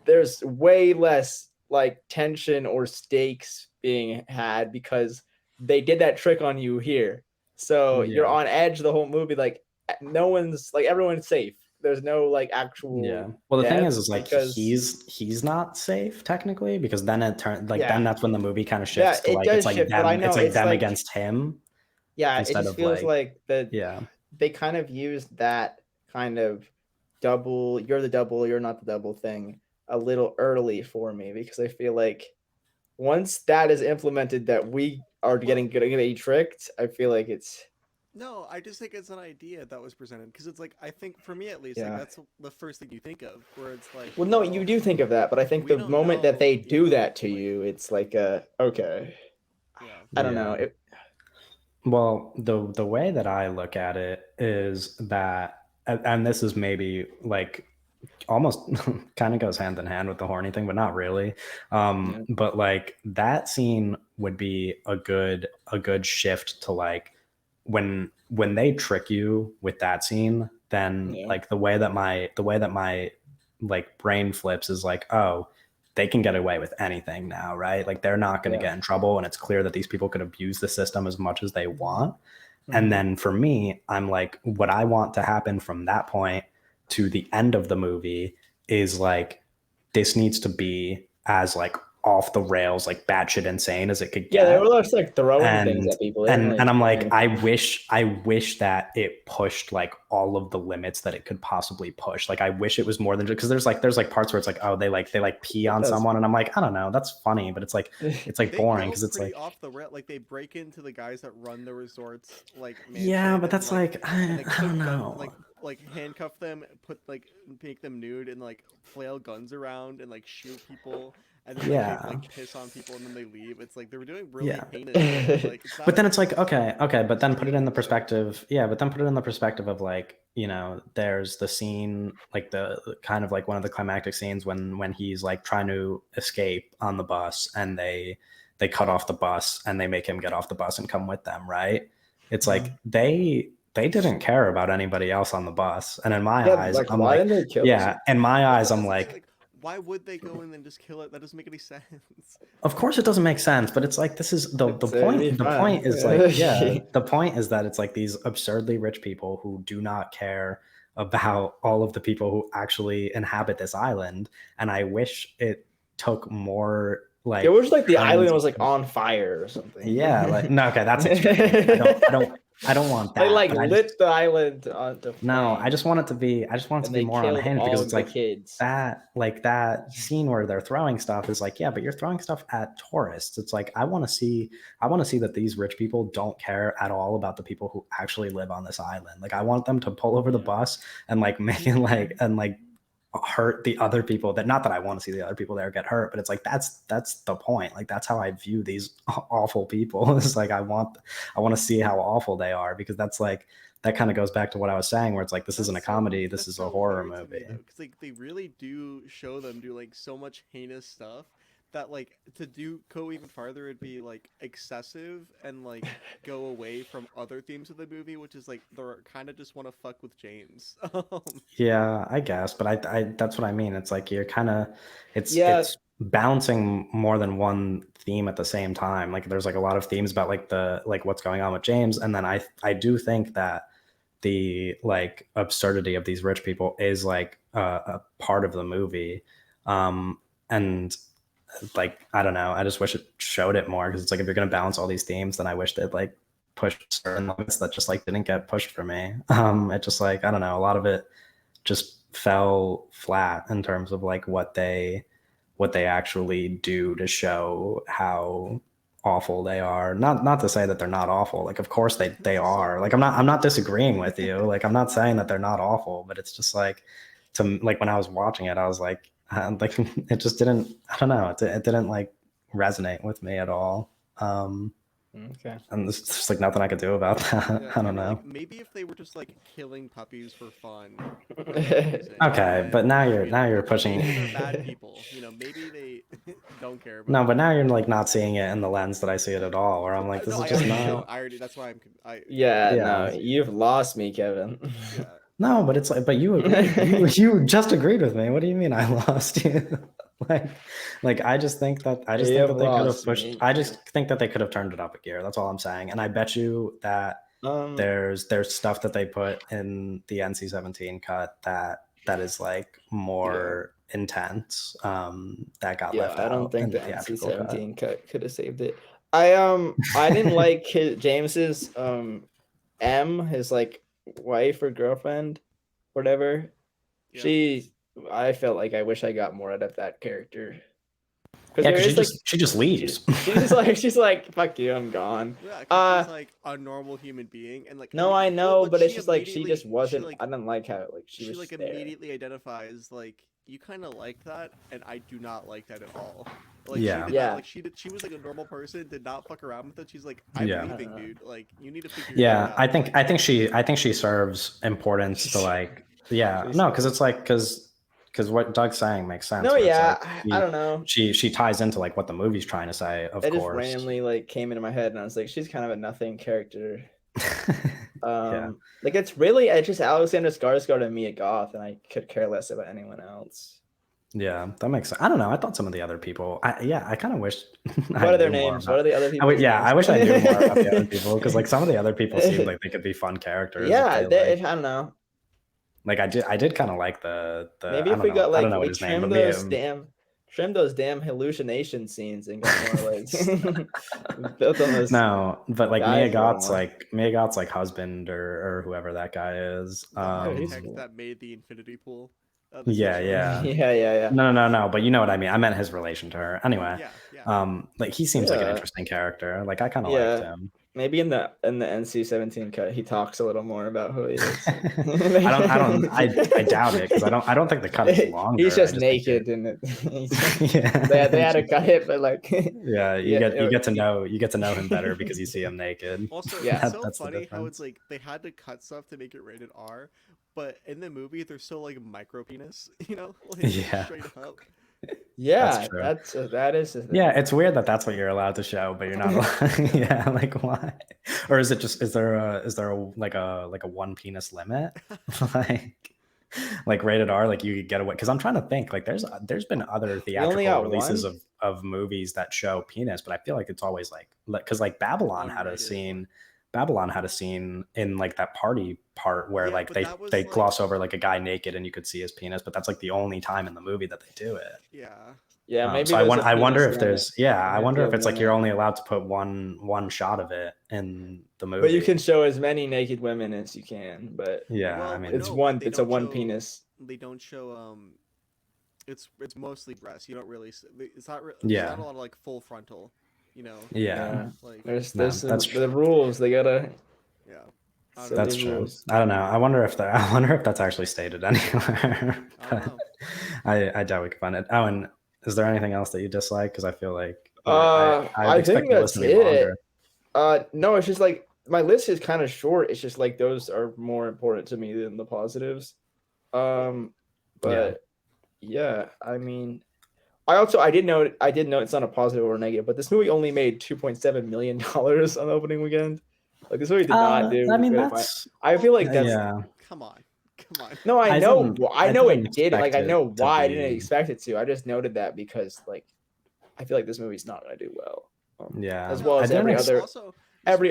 there's way less like tension or stakes being had because they did that trick on you here. So you're Yeah. on edge the whole movie, like no one's like everyone's safe. There's no like actual Yeah. Well, the thing deaths is like because he's not safe technically, because then it turns like then yeah. that's when the movie kind of Yeah, shifts to it like does shift, but I know it's like it's them like against him yeah, it instead just of feels like yeah. they kind of used that kind of double, you're the double, you're not the double thing a little early for me, because I feel like once that is implemented that we are getting tricked, I feel like it's no, I just think it's an idea that was presented because it's like I think for me at least, like yeah. that's the first thing you think of, where it's like, Well, no, you do think of that, but I think we the don't moment that know, they do yeah, that to like, you, it's like okay. yeah. I don't Yeah. know. Well, the way that I look at it is that, and this is maybe like almost kind of goes hand in hand with the horny thing, but not really. But like that scene would be a good shift to like when they trick you with that scene, then like the way that my like brain flips is like, oh, they can get away with anything now, right? Like they're not going to get in trouble, and it's clear that these people could abuse the system as much as they want. And then for me, I'm like, what I want to happen from that point to the end of the movie is like, this needs to be as like off the rails, like batshit insane as it could get. Yeah, they were just like throwing things at people. And I'm like, I wish that it pushed like all of the limits that it could possibly push. Like I wish it was more than just, because there's like parts where it's like, oh, they pee on someone, and I'm like, I don't know, that's funny, but it's like boring because it's like off the rail. Like they break into the guys that run the resorts, like yeah, but that's like I don't know. Like handcuff them, make them nude, and like flail guns around and like shoot people. And then like piss on people and then they leave. It's like they were doing really heinous. Like, but then it's like, okay, but then put it in the perspective. Yeah, but then put it in the perspective of like, you know, there's the scene, like the kind of like one of the climactic scenes when he's like trying to escape on the bus, and they cut off the bus and they make him get off the bus and come with them, right? It's like they didn't care about anybody else on the bus. And in my eyes, like, I'm why like, didn't they kill in my eyes, I'm like, why would they go in and just kill it? That doesn't make any sense. Of course it doesn't make sense, but it's like, this is the point. The point is like, the point is that it's like these absurdly rich people who do not care about all of the people who actually inhabit this island. And I wish it took more like, it was like the island was like on fire or something. Yeah, like no, okay, that's I don't want that. They like lit the island on the No, I just want it to be more unhinged, because it's like kids. that scene where they're throwing stuff is like, yeah, but you're throwing stuff at tourists. It's like, I want to see that these rich people don't care at all about the people who actually live on this island. Like I want them to pull over the bus and like make it like and like hurt the other people. That, not that I want to see the other people there get hurt, but it's like that's the point. Like that's how I view these awful people. It's like I want to see how awful they are, because that's like, that kind of goes back to what I was saying, where it's like, this isn't a comedy, this is a horror movie. Because like they really do show them do like so much heinous stuff that like to go even farther would be like excessive and like go away from other themes of the movie, which is like they're kind of just want to fuck with James. Yeah, I guess, but I that's what I mean. It's like you're kind of it's balancing more than one theme at the same time. Like there's like a lot of themes about like the like what's going on with James, and then I do think that the like absurdity of these rich people is like a part of the movie, and like I don't know, I just wish it showed it more, because it's like, if you're going to balance all these themes, then I wish they'd like push certain limits that just like didn't get pushed for me. It just like, I don't know, a lot of it just fell flat in terms of like what they actually do to show how awful they are. Not to say that they're not awful. Like of course they are. Like I'm not disagreeing with you. Like I'm not saying that they're not awful, but it's just like, to like when I was watching it, I was like it just didn't, I don't know, it didn't like resonate with me at all. Okay. And there's just like nothing I could do about that. Yeah, I don't know. Like, maybe if they were just like killing puppies for fun. Okay, but now you're pushing. They're bad people. You know, maybe they don't care. About No, but now you're like not seeing it in the lens that I see it at all. Where I'm like, this is just not. I already. That's why Yeah, no, you've lost me, Kevin. Yeah. No, but it's like, but you agreed. you just agreed with me. What do you mean I lost you? like I just think that they could have pushed. I just think that they could have turned it up a gear. That's all I'm saying. And I bet you that there's stuff that they put in the NC-17 cut that is like more intense. That got left out. I don't think the NC-17 cut could have saved it. I didn't like James's his like wife or girlfriend, whatever. Yeah. I felt like I wish I got more out of that character. Yeah, because she just leaves. She's like, fuck you, I'm gone. Yeah, she's like a normal human being, and like. No, I know, but it's just like she just wasn't. I didn't like how like she was. Like there. Immediately identifies like, you kind of like that, and I do not like that at all. Like, she was like a normal person, did not fuck around with it. She's like, I'm leaving, dude. Like, you need to figure it out. I think she serves importance to like, no, because it's like, because because what Doug's saying makes sense. No, where it's yeah, like I don't know. she ties into like what the movie's trying to say, of It just course. randomly like came into my head, and I was like, she's kind of a nothing character. Yeah. Like it's just Alexander Skarsgård and Mia Goth, and I could care less about anyone else. Yeah, that makes sense. I don't know. I thought some of the other people. I kind of wish. What are their names? What are the other people? I wish I knew more about the other people because like some of the other people seemed like they could be fun characters. Yeah, if they, like, I don't know. like I did kind of like the. Maybe I if don't we know. got I like don't know what we his name, trim those damn hallucination scenes and got more like built on those. No, but like guys Mia Goth's like husband or whoever that guy is. The architect that made the infinity pool. Yeah. Yeah. No. But you know what I mean. I meant his relation to her. Anyway. Yeah. Like he seems like an interesting character. Like I kind of liked him. Maybe in the NC-17 cut, he talks a little more about who he is. I doubt it because I don't think the cut is longer. He's just naked in it. Yeah, they had to cut it, but like yeah, you get to know him better because you see him naked. Also, Yeah. it's so funny how it's like they had to cut stuff to make it rated R, but in the movie they're still like micro penis, you know? Like, Yeah. straight up. yeah, That's that is a thing. Yeah, it's weird that that's what you're allowed to show, but you're not allowed. Yeah, like why? Or is it just is there a like a one penis limit? like rated R, like you could get away because I'm trying to think like there's been other theatrical releases of movies that show penis, but I feel like it's always like because like Babylon had a scene in like that party part where like they gloss over like a guy naked and you could see his penis, but that's like the only time in the movie that they do it. Yeah, maybe. So I wonder if there's I wonder if it's like you're only allowed to put one shot of it in the movie. But you can show as many naked women as you can. But yeah, well, I mean it's a one penis. They don't show it's mostly breast. You don't really it's not a lot of like full frontal, you know. Yeah. Like there's the rules they gotta. Yeah. That's true. I don't know. I wonder if that's actually stated anywhere. I doubt we can find it. Oh, and is there anything else that you dislike? Because I feel like I think that's it. No, it's just like my list is kind of short. It's just like those are more important to me than the positives. But yeah, I mean, I did note it's not a positive or a negative, but this movie only made $2.7 million on the opening weekend. Like this movie did not do. I mean, I feel like that's. Yeah. Come on. No, I know it did. Like I know why I be... didn't expect it to. I just noted that because like I feel like this movie's not gonna do well. Yeah. As well as every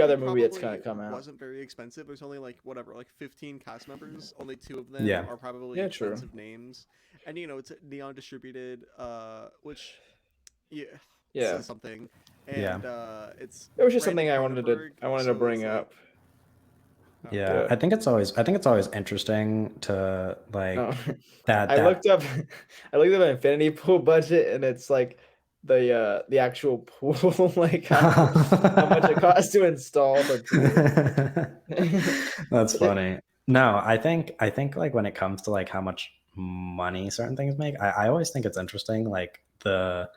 other movie that's gonna come out. Wasn't very expensive. There's only like 15 cast members. Only 2 of them are probably expensive names. And you know it's Neon distributed, which says something. And it was just something I wanted to bring up. Yeah, I think it's always interesting to like I looked up Infinity Pool budget and it's like the actual pool like how much it costs to install the pool. That's funny. No, I think like when it comes to like how much money certain things make, I always think it's interesting like the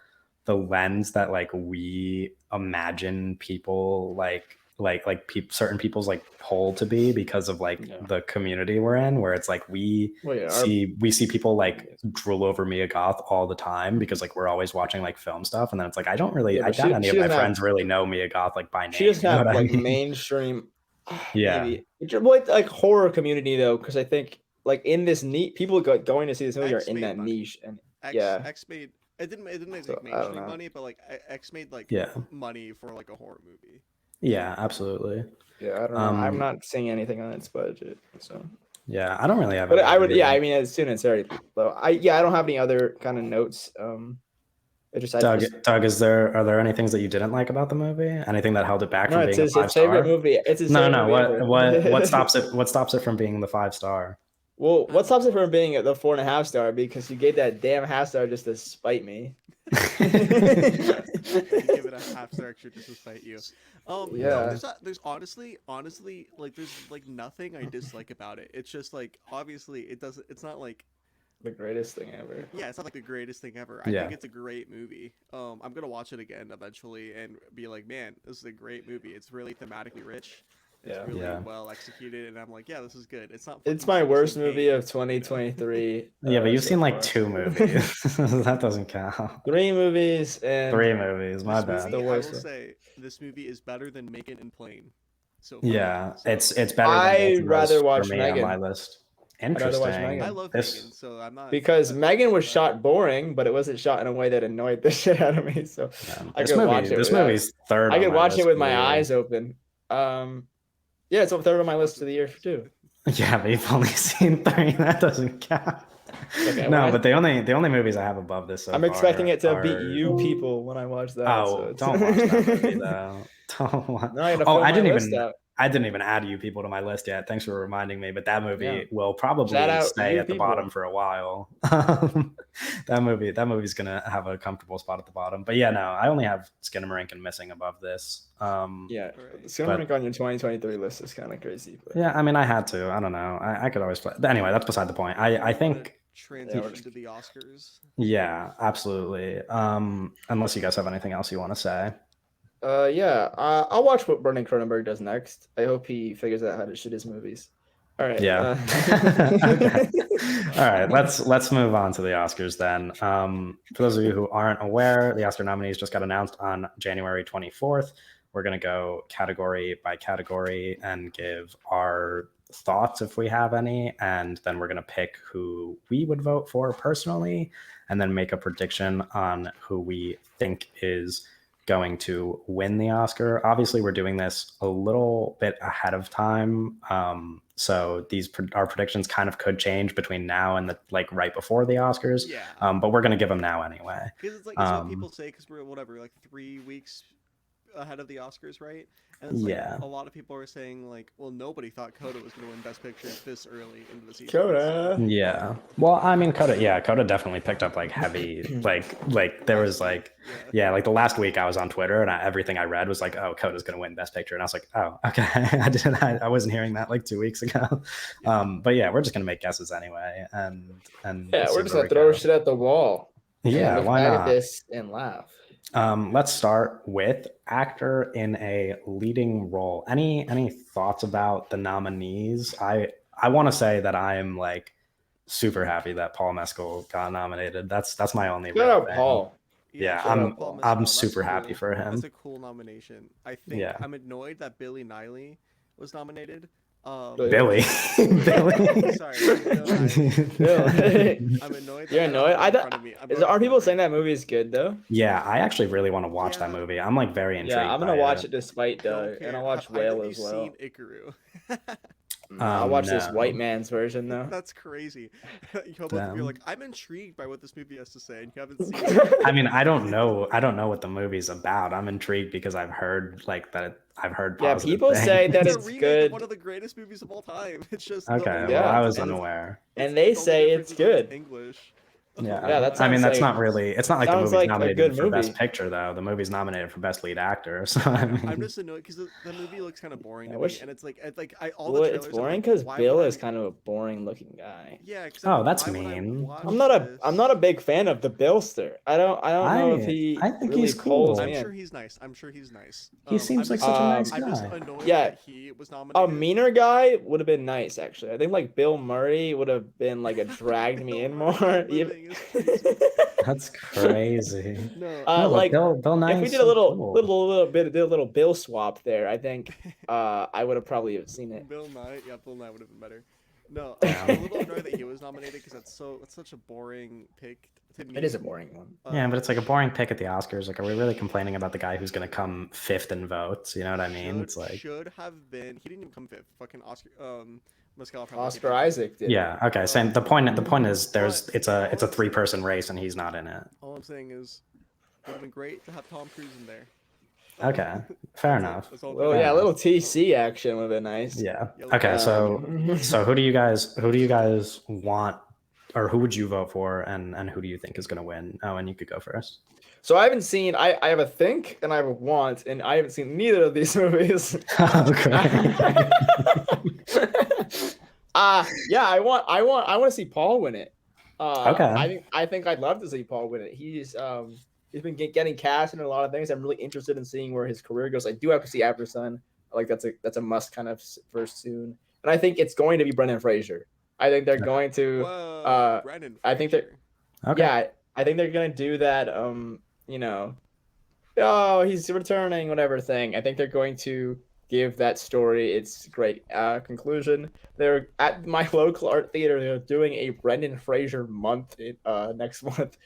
lens that like we imagine people certain people's like whole to be because of like the community we're in, where it's like we see people like drool over Mia Goth all the time because like we're always watching like film stuff, and then it's like I doubt any of my friends really know Mia Goth like by name. She doesn't have like mainstream. Maybe like horror community though, because I think like in this people going to see this movie are in that niche, and X made it didn't make like mainstream money, but like X made like money for like a horror movie. Yeah, absolutely. Yeah, I don't know. I'm not seeing anything on its budget, so. Yeah, I don't really have. But I would. Yeah, I mean, as soon as it's already low. I don't have any other kind of notes. Doug, are there any things that you didn't like about the movie? Anything that held it back from being a 5-star? Favorite movie. It's his favorite movie. What stops it? What stops it from being the 5-star? Well, what stops it from being the 4.5 star? Because you gave that damn half star just to spite me. Give it a half-star extra just to spite you. No, there's honestly like there's like nothing I dislike about it. It's just like obviously it's not like the greatest thing ever. Yeah, it's not like the greatest thing ever. I think it's a great movie. I'm gonna watch it again eventually and be like, man, this is a great movie. It's really thematically rich. It's Yeah. really Yeah. well executed, and I'm like, yeah, this is good. It's not. It's fucking my worst Citizen movie Kane, of 2023. Yeah, but you've so seen like far. 2 movies. That doesn't count. 3 movies and 3 movies. My This bad. movie, I worst will one. say, this movie is better than Megan and Plane. So far. Yeah, So, it's better than both I'd of rather those watch for me on my Megan. list. I'd rather watch Interesting. Megan. I love This Megan, so I'm not because upset Megan with was that. shot boring, but it wasn't shot in a way that annoyed the shit out of me. So I this could movie watch it. this without- movie's third. I on could my watch list it with for my the year. eyes open. Yeah, it's up third on my list of the year too. Yeah, but you've only seen 3. That doesn't count. Okay, No, well, but the only movies I have above this so I'm far expecting it to are... beat you people when I watch that. Oh, so it's... don't watch that movie though. Don't watch... No, I gotta Oh, fill I my didn't list even out. I didn't even add You People to my list yet. Thanks for reminding me. But that movie Yeah. will probably Shout out stay You at the People. bottom for a while. That movie's gonna have a comfortable spot at the bottom. But yeah, no, I only have Skinamarink and Missing above this. Yeah, Right. Skinamarink on your 2023 list is kind of crazy. But... Yeah, I mean, I had to. I don't know. I could always play. Anyway, that's beside the point. I think. Transition to the Oscars. Yeah, absolutely. Unless you guys have anything else you want to say. Yeah, I'll watch what Brandon Cronenberg does next. I hope he figures out how to shoot his movies. All right. Yeah. Okay. All right. Let's move on to the Oscars then. For those of you who aren't aware, the Oscar nominees just got announced on January 24th. We're gonna go category by category and give our thoughts if we have any, and then we're gonna pick who we would vote for personally, and then make a prediction on who we think is going to win the Oscar. Obviously, we're doing this a little bit ahead of time, so our predictions kind of could change between now and the right before the Oscars. Yeah. But we're gonna give them now anyway. Because it's what people say, because we're whatever, 3 weeks ahead of the Oscars, right? And it's Yeah. a lot of people are saying well, nobody thought Coda was going to win Best Picture this early into the season. Coda. Yeah. Well, I mean, Coda definitely picked up heavy, there was the last week I was on Twitter and everything I read was oh, Coda's going to win Best Picture. And I was like, oh, okay. I wasn't hearing that 2 weeks ago. But yeah, we're just going to make guesses anyway. And Yeah, see we're just where gonna we throw go. shit at the wall. Yeah, look why back not? at this and laugh. Let's start with actor in a leading role. Any thoughts about the nominees? I want to say that I am super happy that Paul Mescal got nominated. That's my only. Shout real out thing. Paul. Yeah, shout out Paul Mescal. I'm That's super happy cool. for him. That's a cool nomination. I think Yeah. I'm annoyed that Billy Niley was nominated. Billy. Billy. Sorry, Bill Nighy. Bill. I'm annoyed. You're that I annoyed? don't have it in front of me. I'm Are already people flipping. saying that movie is good though? Yeah, I actually really want to watch that Yeah. movie. I'm very intrigued. Yeah, I'm gonna by watch it despite Don't Doug, care. and I'll watch Have Whale you as well. seen Ikaru? I'll watch this no. white man's version though. That's crazy. Both of Damn. you're I'm intrigued by what this movie has to say, and you haven't seen it. I mean, I don't know what the movie's about. I'm intrigued because I've heard that I've heard. Yeah, positive people things. say that It's a it's remake good. of one of the greatest movies of all time. It's just Okay, the- Yeah. well, I was and it's- unaware. And they the only say difference it's is that it's good. English. Yeah, Yeah, that I mean, sounds that's like- not really. It's not like the sounds movie's like a nominated good for Best movie. Picture, though. The movie's nominated for Best Lead Actor. So I mean, I'm just annoyed because the movie looks kind of boring I to wish- me, and it's all Well, the it's trailers. boring because why Bill would is I- kind of a boring looking guy. Yeah. 'cause Oh, that's why would I mean. watch I'm not a this? big fan of the Billster. I don't know if he I think really he's pulls cool. me I'm in. sure he's nice. I'm sure he's nice. He seems I'm like just- such a nice I'm just guy. annoyed Yeah. that he was A nominated. meaner guy would have been nice, actually. I think Bill Murray would have been a dragged me in more. Living is crazy. That's crazy. No. No, but Bill if Nighy's we did so a little cool. did a little Bill swap there, I think I would have probably seen it. Bill Nye, yeah, Bill Nye would have been better. No, Yeah. I'm a little annoyed that he was nominated because it's such a boring pick to me. It is a boring one. Yeah, but it's a boring pick at the Oscars. Are we really complaining about the guy who's going to come fifth in votes? You know what I mean? It's should have been. He didn't even come fifth. Fucking Oscar. Mescal from Oscar Isaac did. yeah. Okay. Same. The point is it's a 3-person race and he's not in it. All I'm saying is, it would have been great to have Tom Cruise in there. Okay. Fair enough. That's all I'm Well, saying. yeah, a little TC action would have been nice. Yeah. Yeah, Okay. So Um, who do you guys want, or who would you vote for, and who do you think is going to win? Oh, and you could go first. so I haven't seen. I have a think and I have a want, and I haven't seen neither of these movies. Okay. Yeah, I want to see Paul win it. Okay. I think I'd love to see Paul win it. He's been getting cast in a lot of things. I'm really interested in seeing where his career goes. I do have to see Aftersun. Like that's a must kind of for soon. And I think it's going to be Brendan Fraser. I think they're going to. Whoa, Brendan I think that. Fraser. Okay. Yeah, I think they're gonna do that. Oh, he's returning, whatever thing. I think they're going to give that story its great conclusion. They're at my local art theater. They're doing a Brendan Fraser month next month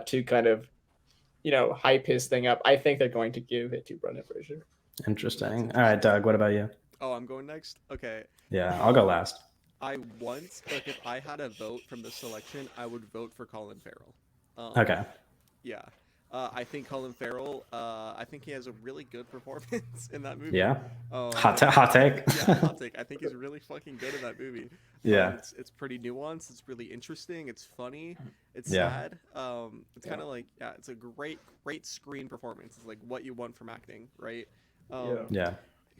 to kind of hype his thing up. I think they're going to give it to Brendan Fraser. Interesting. All right, Doug, what about you? Oh, I'm going next. Okay. Yeah, I'll go last. If I had a vote from the selection, I would vote for Colin Farrell. Okay. Yeah. I think Colin Farrell, I think he has a really good performance in that movie. Yeah. Hot take. Yeah, hot take. I think he's really fucking good in that movie. Yeah. It's pretty nuanced. It's really interesting. It's funny. It's Yeah. sad. It's kind of like, it's a great screen performance. It's like what you want from acting, right? Yeah.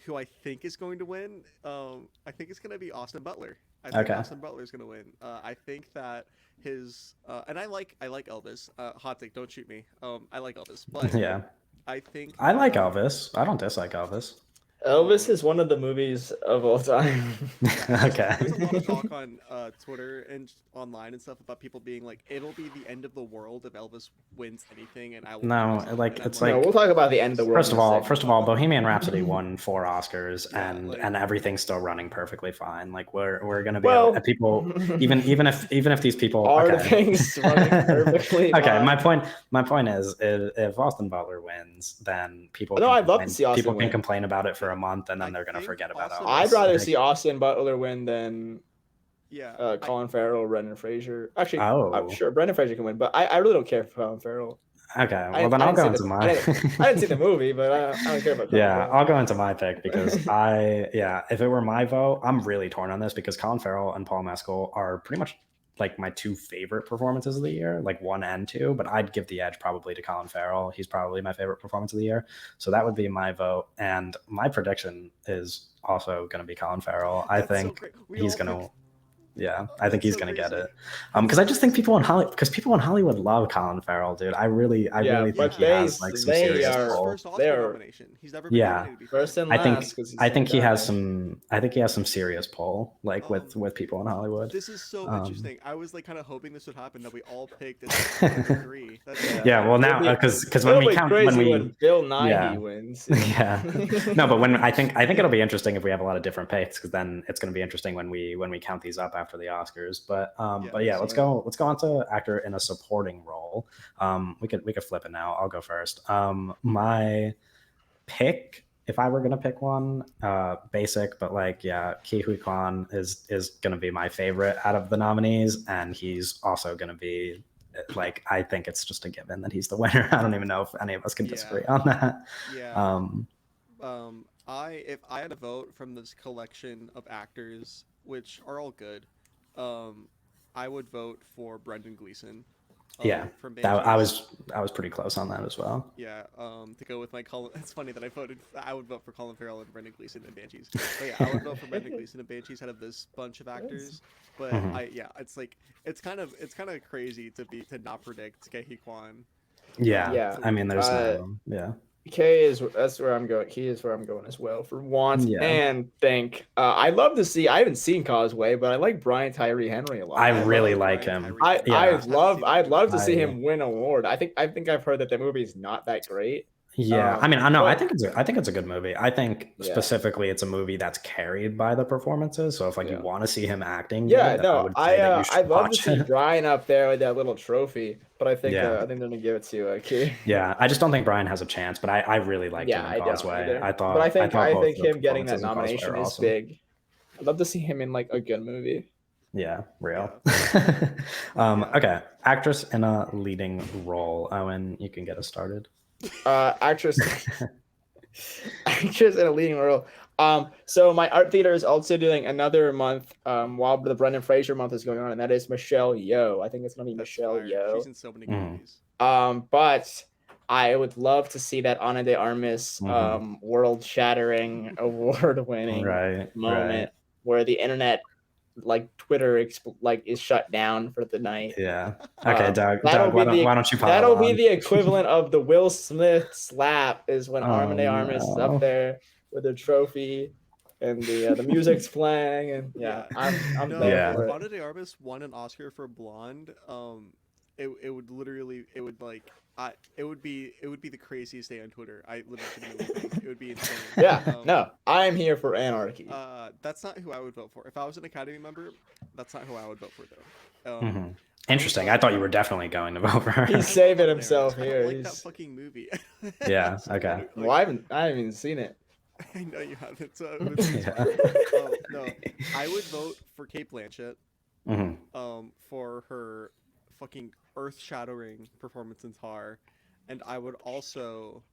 Who I think is going to win, I think it's going to be Austin Butler. I think Okay. Austin Butler is going to win. I think that his and I like Elvis. Hot take, don't shoot me. I like Elvis, but Yeah. I think I like Elvis. I don't dislike Elvis. Elvis is one of the movies of all time. Okay. There's a lot of talk on Twitter and online and stuff about people being like, it'll be the end of the world if Elvis wins anything, and I will. No, lose it." like, And I'm it's No, like- we'll talk about the end of the world. First in of a all, second. Bohemian Rhapsody won 4 Oscars, Yeah, and like- and everything's still running perfectly fine. Like we're gonna be Well, people even if these people Are okay. things running perfectly? Okay, fine? my point is if Austin Butler wins, then people No, can I'd love to complain- see Austin people can win. complain about it for a month, and then I they're gonna think forget about Austin- Elvis. I'd rather I see think- Austin Butler win than Yeah. Colin Farrell or Brendan Fraser. Actually, Oh. I'm sure Brendan Fraser can win, but I really don't care for Colin Farrell. Okay, I well then I'll didn't go see into the- my. I didn't see the movie, but I don't care about Colin Yeah, Farrell. I'll go into my pick because if it were my vote, I'm really torn on this because Colin Farrell and Paul Mescal are pretty much like my 2 favorite performances of the year, like 1 and 2, but I'd give the edge probably to Colin Farrell. He's probably my favorite performance of the year. So that would be my vote. And my prediction is also going to be Colin Farrell. I That's so think great. We he's all going to. picked- Yeah, I think That's he's so gonna get crazy. it. Because I just think people in Hollywood love Colin Farrell, dude. I really Yeah, think but he has like some they serious are- pull. First Oscar they're- nomination. He's never been Yeah. nominated before. First and I think- last. 'cause he's I think the he guy. has some serious pull, like with people in Hollywood. This is so Um, interesting. I was like kind of hoping this would happen that we all picked it 3. That's Yeah, well now It'll be- because when It'll we be count crazy when we Bill Nye yeah. wins. yeah no, but when I think it'll be interesting if we have a lot of different picks because then it's going to be interesting when we count these up after the Oscars. But yeah, let's go on to actor in a supporting role. We could flip it now. I'll go first. My pick, if I were gonna pick one, basic, but like Ke Huy Quan is gonna be my favorite out of the nominees, and he's also gonna be like I think it's just a given that he's the winner. I don't even know if any of us can Yeah. disagree on that. Yeah. If I had a vote from this collection of actors, which are all good, I would vote for Brendan Gleeson. Yeah, From I Banshees. was pretty close on that as well. Yeah, to go with my Colin. It's funny that I would vote for Colin Farrell and Brendan Gleeson and Banshees. But yeah, I would vote for Brendan Gleeson and Banshees out of this bunch of actors. But Mhm. it's kind of crazy to not predict Ke Huy Quan. Yeah, Yeah. I mean, there's K that's where I'm going. He is where I'm going as well for want Yeah. and think. I'd love to see. I haven't seen Causeway, but I like Brian Tyree Henry a lot. I really love like Brian him. Tyree. Yeah. I'd love to see I- him win an award. I think I've heard that the movie is not that great. Yeah, I mean, I know. I but- think it's a good movie. I think Yeah. specifically, it's a movie that's carried by the performances. So if you Yeah. want to see him acting, Yeah, good, then no, would say that you should I'd love to watch see it. Brian up there with that little trophy, but I think Yeah. I think they're gonna give it to Key. Yeah, I just don't think Brian has a chance. But I really liked Yeah, him I in don't Causeway. either. I thought, But I think both of the him getting that performances in Causeway nomination are is awesome. big. I'd love to see him in like a good movie. Yeah, real. Okay, actress in a leading role. Owen, you can get us started. Actress in a leading role. So my art theater is also doing another month while the Brendan Fraser month is going on, and that is Michelle Yeoh. I think it's gonna be That's Michelle fire. Yeoh. She's in so many good Mhm. movies. But I would love to see that Ana de Armas Mhm. world-shattering, award-winning Right, moment where the internet, like Twitter, is shut down for the night. Yeah. Okay, Doug. that'll Doug, be the- why don't you pile That'll be on? the equivalent of the Will Smith slap is when Oh, Arma de Armas is no. up there. with a trophy, and the music's playing, and I'm No, there Yeah. for if it. Ana de Armas won an Oscar for Blonde, it would literally, it would be the craziest day on Twitter. I legitimately think it would be insane. Yeah, Um, no, I'm here for anarchy. That's not who I would vote for. If I was an Academy member, that's not who I would vote for though. Mhm. Interesting. I thought you were definitely going to vote for her. He's I saving love himself Ana de here. Armas. I don't like that He's- fucking movie. Yeah, So, okay. like, Well, I haven't even seen it. I know you haven't. So it's Yeah. fine. No, I would vote for Kate Blanchett. Mhm. For her fucking earth-shattering performance in Tar, and I would also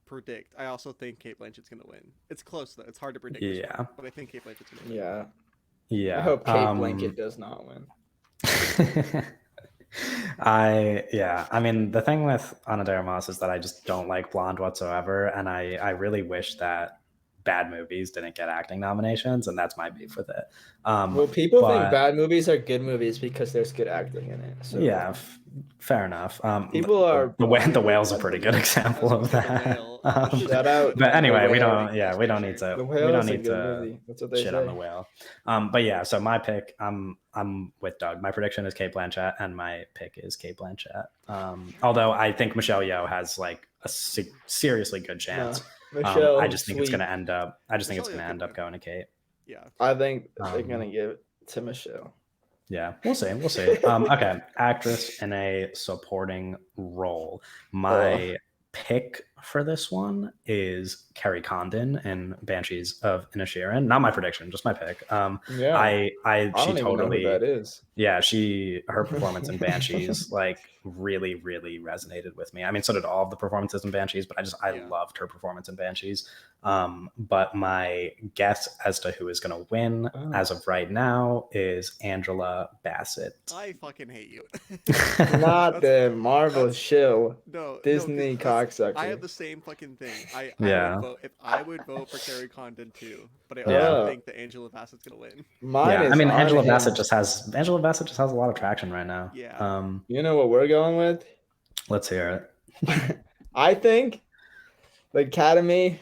predict. I also think Kate Blanchett's gonna win. It's close though. It's hard to predict. this Yeah. one, but I think Kate Blanchett's gonna win. Yeah, Yeah. I hope Kate Blanchett does not win. I mean, the thing with Ana de Armas is that I just don't like Blonde whatsoever, and I really wish that bad movies didn't get acting nominations, and that's my beef with it. Well, people but- think bad movies are good movies because there's good acting in it. So yeah, fair enough. People are the blind whale's a with pretty bad good movies. example of The that. Whale. Shout out. But anyway, The we Whale. don't. Yeah, we don't need to. The We Whale don't is a need good to movie. That's what they shit say. on the whale. But yeah, so my pick, I'm with Doug. My prediction is Kate Blanchett, and my pick is Kate Blanchett. Although I think Michelle Yeoh has like a seriously good chance. Michelle, I just think it's sweet. gonna end up. I just think it's Michelle gonna Yeoh end could up going to Kate. Yeah. I think they're Um, gonna give it to Michelle. Yeah, we'll see. We'll see. Okay, actress in a supporting role. My pick for this one is Carrie Condon in Banshees of Inisherin. Not my prediction, just my pick. Yeah, I I she don't even know totally who that is. yeah, her performance in Banshees like really resonated with me. I mean, so did all of the performances in Banshees, but I Yeah. loved her performance in Banshees. But my guess as to who is going to win Oh. as of right now is Angela Bassett. I fucking hate you. Not the Marvel that's- shill No. Disney 'cause cocksucker. I have the same fucking thing. I Yeah. would vote if I would vote for Carrie Condon too, but I Yeah. also think that Angela Bassett's gonna win. Mine Yeah, is I mean Angela unhinged. Bassett just has a lot of traction right now. Yeah. You know what we're going with? Let's hear it. I think the Academy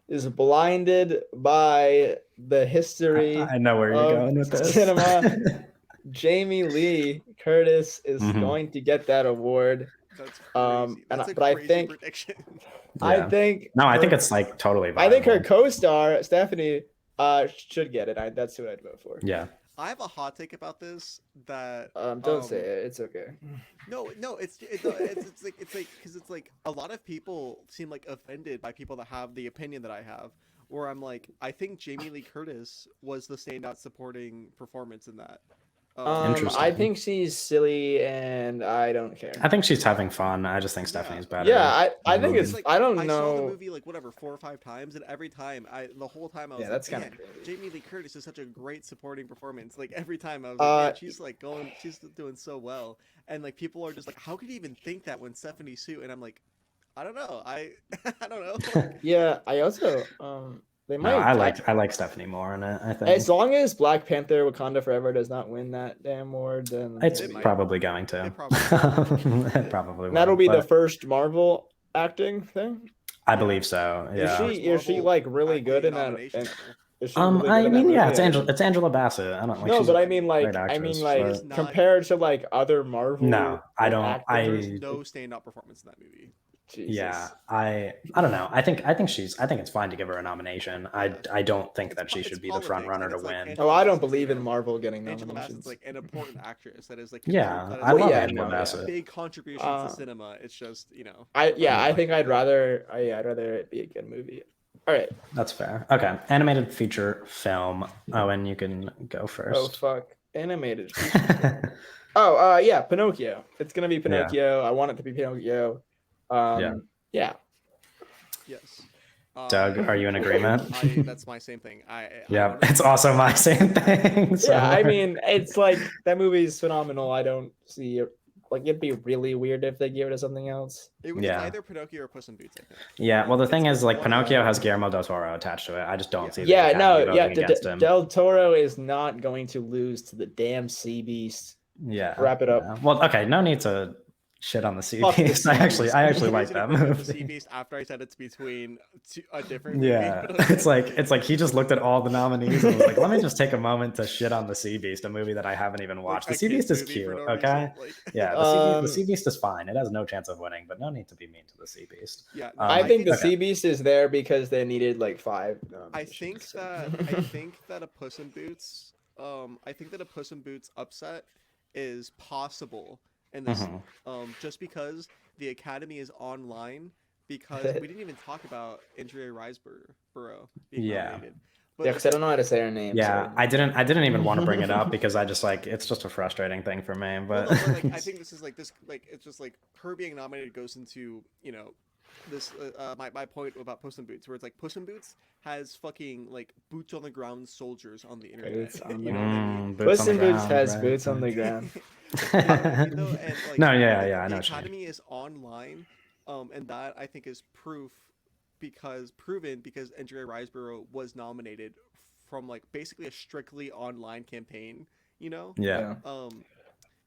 is blinded by the history. I know where you're of going with this. cinema. Jamie Lee Curtis is Mhm. going to get that award. That's crazy. And That's a but I crazy think- prediction. I Yeah. think. No, I her- think it's like totally. I think her viable. co-star Stephanie should get it. That's who I'd vote for. Yeah. I have a hot take about this that Don't say it. It's okay. no, it's like because it's like a lot of people seem like offended by people that have the opinion that I have, where I'm like, I think Jamie Lee Curtis was the standout supporting performance in that. Interesting. I think she's silly, and I don't care. I think she's having fun. I just think Stephanie's better. Yeah, I think movie. it's. like, I don't I saw the know. movie like whatever 4 or 5 times, and every time the whole time I was Yeah, like, that's kind of "Man, crazy. Jamie Lee Curtis is such a great supporting performance." Like every time I was like, "Man, she's like she's doing so well," and like people are just like, "How could you even think that when Stephanie Sue?" And I'm like, I don't know. I don't know. Like, Yeah, I also. They might. No, I like Stephanie more in it. I think As long as Black Panther: Wakanda Forever does not win that damn award, then it's It might. probably going to. It probably It probably that'll will, be the but first Marvel acting thing. I believe so. Yeah. Is she like really good in that? nomination and- level. is she really good I in that mean, yeah, movie? it's Angela Bassett. I don't like. No, she's but a I mean, like, great actress, like, She is not- compared to like other Marvel. No, I don't- actors, There's no standout performance in that movie. Jesus. Yeah, I don't know. I think it's fine to give her a nomination. I don't think that she It's should be the politics, front runner and to it's like win. Angela Oh, I don't Bassett's, believe you in know, Marvel getting Angela nominations. Bassett's like an important actress that is like Yeah, that is I like love yeah, Angela no, Bassett. big contribution Uh, to cinema. It's just I Yeah. think I'd rather it be a good movie. All right. That's fair. Okay, animated feature film. Owen, you can go Oh first. fuck, animated. Yeah, Pinocchio. It's gonna be Pinocchio. I want it to be Pinocchio. Yeah. yes. Doug, are you in agreement? That's my same thing. Yeah, wanna- it's also my same thing. So. Yeah, I mean, it's like that movie's phenomenal. I don't see it. Like, it'd be really weird if they give it to something else. it was yeah. either Pinocchio or Puss in Boots. I think. Yeah, well, the thing It's is, like, one- Pinocchio has Guillermo del Toro attached to it. I just don't see. The Yeah, Academy no, yeah. voting against him. Del Toro is not going to lose to the damn sea beast. Yeah. Wrap it up. Yeah. Well, okay, no need to shit on the Sea Fuck the Beast. Sea I actually The like reason that he brought up the Sea movie. Beast after I said it's between a different movie. Yeah, but okay. it's like he just looked at all the nominees and was like, let me just take a moment to shit on the Sea Beast, a movie that I haven't even watched. Like The a Sea Beast kids is movie for cute, no okay? reason. Like, Yeah, the Sea Beast is fine. It has no chance of winning, but no need to be mean to the Sea Beast. yeah, I think the okay. Sea Beast is there because they needed like 5. I think that a Puss in Boots, I think that a Puss in Boots upset is possible in this, just because the Academy is online. Because we didn't even talk about Andrea Riseborough being Yeah. nominated. Yeah, because I don't know how to say her name. Yeah, so. I didn't even want to bring it up because I just like it's just a frustrating thing for me. But, Well, no, but like I think this is like it's just like her being nominated goes into this my point about Puss in Boots, where it's like Puss in Boots has fucking like boots on the ground soldiers on the internet. Boots on You the know what I mean? boots Puss on in the Boots ground, has right, boots on right. the ground. You know what I mean, though? And like No, the yeah, I know what you mean. Academy is online, and that I think is proven because Andrea Riseborough was nominated from like basically a strictly online campaign. You know? Yeah.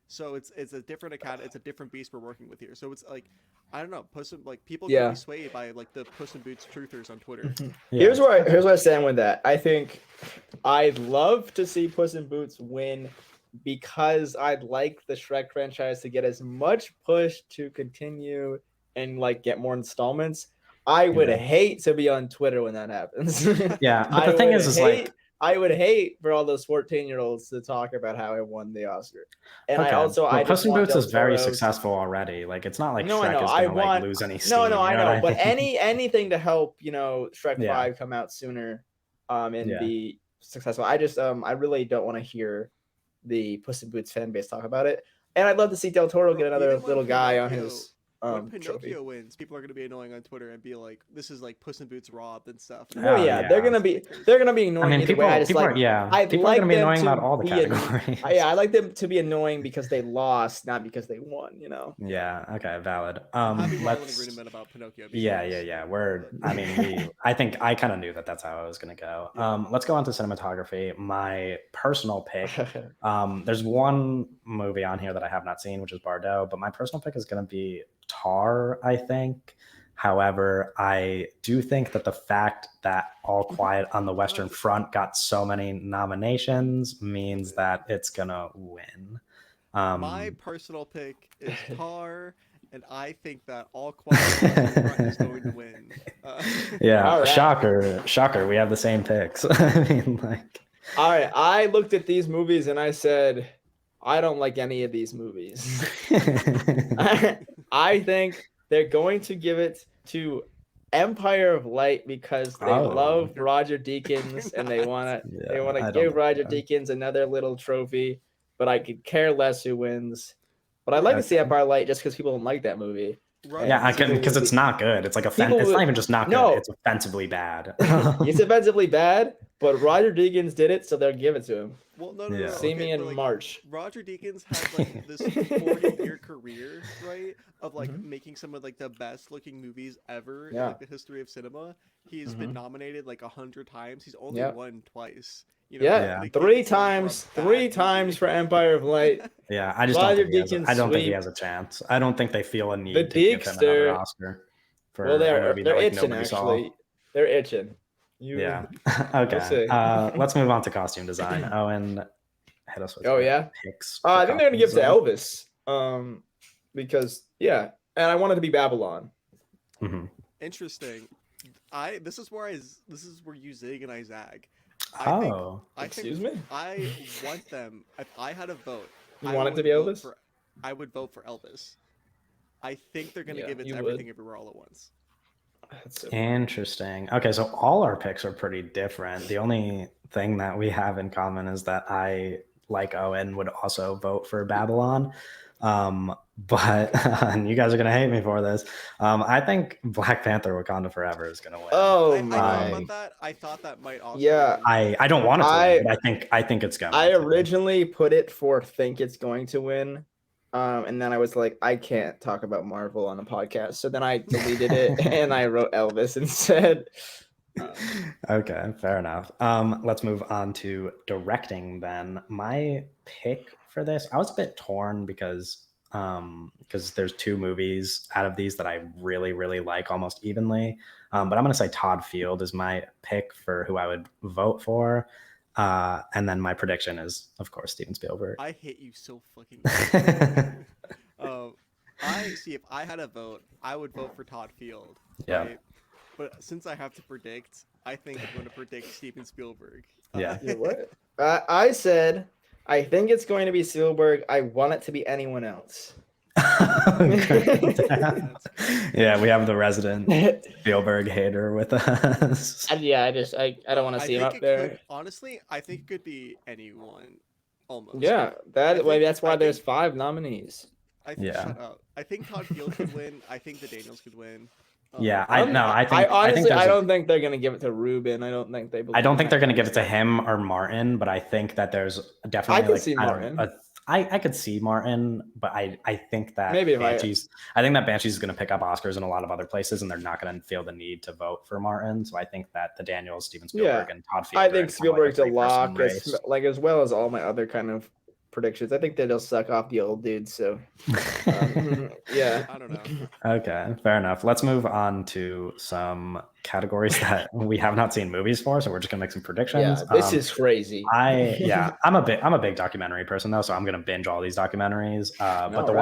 So it's a different account. It's a different beast we're working with here. So it's like, I don't know, people Yeah. can be swayed by like the Puss in Boots truthers on Twitter. Yeah. Here's where I stand with that. I think I'd love to see Puss in Boots win because I'd like the Shrek franchise to get as much push to continue and like get more installments. I would Yeah. hate to be on Twitter when that happens. Yeah, but the thing is like I would hate for all those 14-year-olds to talk about how I won the Oscar. And okay. I also well, I Puss just in want Boots Del is very Toro to- successful already. Like it's not like No, I Shrek know. is I gonna like want lose any steam. no, you I know know. what But mean? anything to help, Shrek Yeah. 5 come out sooner, and Yeah. be successful. I just I really don't want to hear the Puss in Boots fan base talk about it. And I'd love to see Del Toro get another Even when little guy on Pinocchio- his when trophy. Pinocchio wins, people are gonna be annoying on Twitter and be like, "This is like Puss in Boots robbed and stuff." Well, Oh, yeah, yeah. they're gonna be annoying I mean, either people, way. I just people like are, yeah, I'd people like are gonna be them annoying to about all the be categories. yeah, I like them to be annoying because they lost, not because they won. Yeah. Okay. Valid. I'm happy we're all in Let's. agreement about Pinocchio. Yeah. I think I kind of knew that that's how it was gonna go. Yeah. Let's go on to cinematography. My personal pick. There's one movie on here that I have not seen, which is Bardot, but my personal pick is gonna be Tar, I think. However, I do think that the fact that All Quiet on the Western Front got so many nominations means that it's gonna win. My personal pick is Tar, and I think that All Quiet on the Western Front is going to win. Yeah, All right. shocker. We have the same picks. I mean, like, All right, I looked at these movies and I said, I don't like any of these movies. I think they're going to give it to Empire of Light because they Oh. love Roger Deakins and they want to Yeah, I don't give think Roger so. Deakins another little trophy. But I could care less who wins. But I'd like to see Okay. Empire of Light just because people don't like that movie. Yeah, I can because it's not good. It's like it's People not would- even just not good. No. It's offensively bad. It's offensively bad, but Roger Deakins did it, so they'll give it to him. Well, no. Yeah. See okay, me but, in like, March. Roger Deakins had like this 40-year career, right, of like Mhm. making some of like the best looking movies ever in Yeah. like the history of cinema. He's been nominated like 100 times. He's only Yeah. won twice. Yeah. and they Three gave it to him times for a bad for movie. Empire of Light. Yeah, I just Roger don't think he has Deakins I don't think he sweep. has a chance. I don't think they feel a need The to give him another Deekster- Oscar for Well, a movie they're that like itching nobody actually. They're itching. Yeah. We'll Okay. see. Let's move on to costume design. Owen, hit us with Oh, your yeah? picks. I think they're gonna give it to Elvis. Elvis. Because and I want it to be Babylon. Interesting. This is where you zig and I zag. I think- Oh, I think Excuse me? I want them. If I had a vote, You I want it to would be vote Elvis? I would vote for Elvis. I think they're gonna Yeah, give it you to would. Everything Everywhere All at Once. That's so interesting. Okay, so all our picks are pretty different. The only thing that we have in common is that I, like Owen, would also vote for Babylon. But and you guys are gonna hate me for this. I think Black Panther: Wakanda Forever is gonna win. Oh I my! thought about that. I thought that might also. Yeah. win. I don't want it to I- win, but I think it's gonna. I originally put it for think it's going to win. And then I was like, I can't talk about Marvel on a podcast. So then I deleted it and I wrote Elvis instead. Okay, fair enough. Let's move on to directing then. My pick for this, I was a bit torn because because there's two movies out of these that I really, really like almost evenly. But I'm going to say Todd Field is my pick for who I would vote for. And then my prediction is, of course, Steven Spielberg. I hate you so fucking much. I see. If I had a vote, I would vote for Todd Field. Yeah. Right? But since I have to predict, I think I'm going to predict Steven Spielberg. Yeah. What? I said I think it's going to be Spielberg. I want it to be anyone else. Yeah, we have the resident Spielberg hater with us. Yeah, I don't want to see him up there. Honestly, I think it could be anyone. Almost. Yeah, that's why there's 5 nominees. Yeah. Shut up. I think Todd Field could win. I think the Daniels could win. Yeah, I honestly, I there's don't think they're gonna give it to Ruben. I don't think they're gonna give it to him or Martin, but I think that there's definitely I could see Martin. I could see Martin, but I think that Maybe I think that Banshees is going to pick up Oscars in a lot of other places, and they're not going to feel the need to vote for Martin. So I think that the Daniels, Steven Spielberg, and Todd Field. I think Spielberg's a lock, as well as all my other kind of predictions. I think that they'll suck off the old dude. So yeah, I don't know. Okay, fair enough. Let's move on to some categories that we have not seen movies for, so we're just gonna make some predictions. Yeah, this is crazy. I'm a big documentary person though, so I'm gonna binge all these documentaries. But the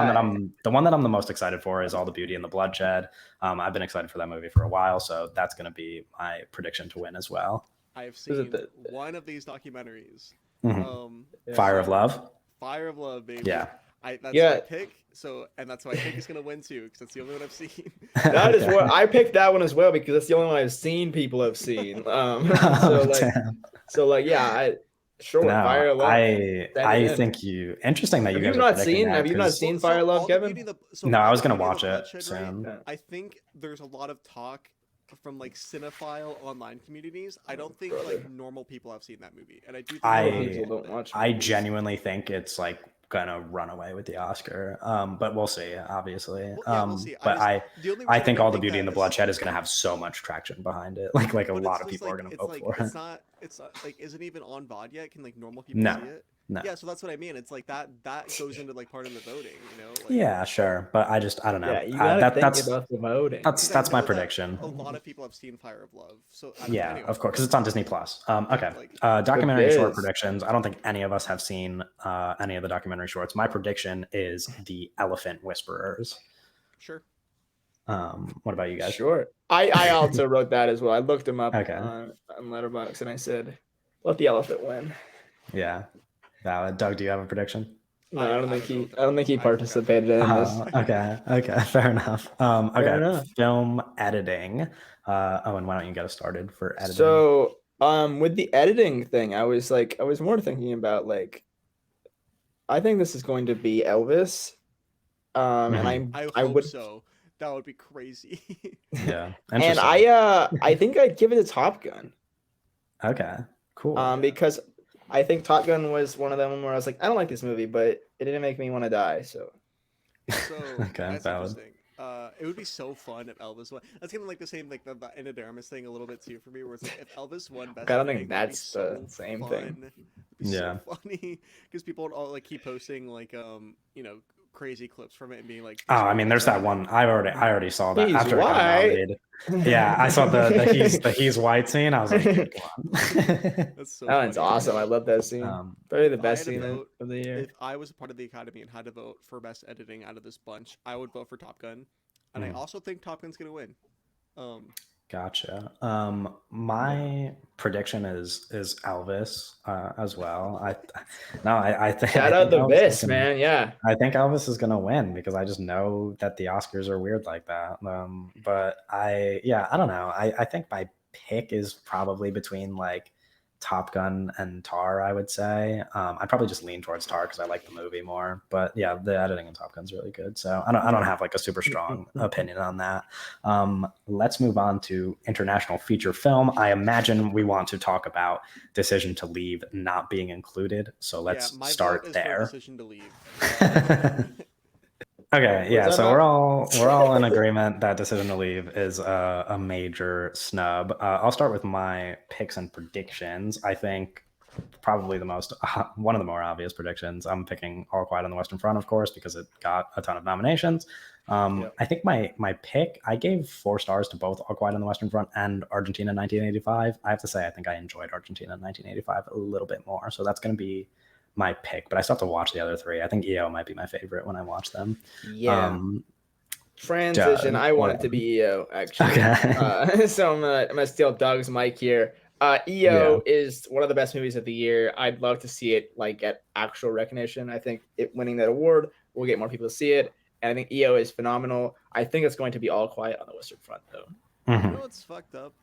one that I'm the most excited for is All the Beauty and the Bloodshed. I've been excited for that movie for a while, so that's gonna be my prediction to win as well. I have seen one of these documentaries. Fire of Love. Fire of Love, baby. Yeah. That's my pick. So, and that's why I think it's gonna win too, because that's the only one I've seen. That is what I picked that one as well, because that's the only one I've seen people have seen. Fire of Love. I think interesting that you guys have you not seen Fire of Love, Kevin? No, I was gonna watch it soon. Right? I think there's a lot of talk from like cinephile online communities. I don't think like normal people have seen that movie, and I do think people don't watch I genuinely think it's like gonna run away with the Oscar, but we'll see, obviously. We'll see. But I think All the Beauty and the Bloodshed is gonna have so much traction behind it, like a lot of people are gonna vote for it. It's not like, isn't even on VOD yet? Can like normal people see it? No. Yeah, so that's what I mean. It's like that goes into like part of the voting, you know? Like, yeah, sure, but I don't know. Yeah, you gotta think about the voting. That's my prediction. A lot of people have seen Fire of Love, so anyway. Of course, because it's on Disney Plus. Okay, documentary short predictions. I don't think any of us have seen any of the documentary shorts. My prediction is The Elephant Whisperers. Sure. What about you guys? Sure. I also wrote that as well. I looked them up on Letterboxd, and I said, "Let the elephant win." Yeah. Valid. Doug, do you have a prediction? No, I don't think he participated in this. Okay, fair enough. Fair enough. Film editing. Owen, why don't you get us started for editing? So, with the editing thing, I was more thinking about like, I think this is going to be Elvis. And I would so. That would be crazy. Yeah. And I think I'd give it a Top Gun. Okay. Cool. Because I think Top Gun was one of them where I was like, I don't like this movie, but it didn't make me want to die. So okay, valid. It would be so fun if Elvis won. That's kind of like the same, like the Anna de Armas thing a little bit too for me, where it's like if Elvis won Best. I don't think that's the same thing. It'd be so funny because people would all like keep posting like crazy clips from it and being like, oh, I mean, there's that one. I already saw that after white. it got nominated. Yeah, I saw the he's white scene. I was like, come on. That's so that one's awesome. I love that scene. Probably the best scene of the year. If I was a part of the Academy and had to vote for best editing out of this bunch, I would vote for Top Gun, and I also think Top Gun's gonna win. Gotcha. My prediction is Elvis as well. I think shout out the best man. Yeah, I think Elvis is gonna win because I just know that the Oscars are weird like that. But I don't know. I think my pick is probably between like Top Gun and Tar, I would say. I'd probably just lean towards Tar because I like the movie more. But yeah, the editing in Top Gun's really good. So I don't have like a super strong opinion on that. Let's move on to international feature film. I imagine we want to talk about Decision to Leave not being included. So let's start there. Decision to Leave. Okay, yeah, so we're all in agreement that Decision to Leave is a major snub. I'll start with my picks and predictions. I think probably the most one of the more obvious predictions. I'm picking All Quiet on the Western Front, of course, because it got a ton of nominations. Yep. I think my pick, I gave 4 stars to both All Quiet on the Western Front and Argentina 1985. I have to say, I think I enjoyed Argentina 1985 a little bit more. So that's going to be my pick, but I still have to watch the other 3. I think EO might be my favorite when I watch them. Yeah. Transition. I want it to be EO, actually. Okay. So I'm gonna steal Doug's mic here. EO is one of the best movies of the year. I'd love to see it like get actual recognition. I think it winning that award will get more people to see it. And I think EO is phenomenal. I think it's going to be All Quiet on the Western Front, though. You know what's fucked up?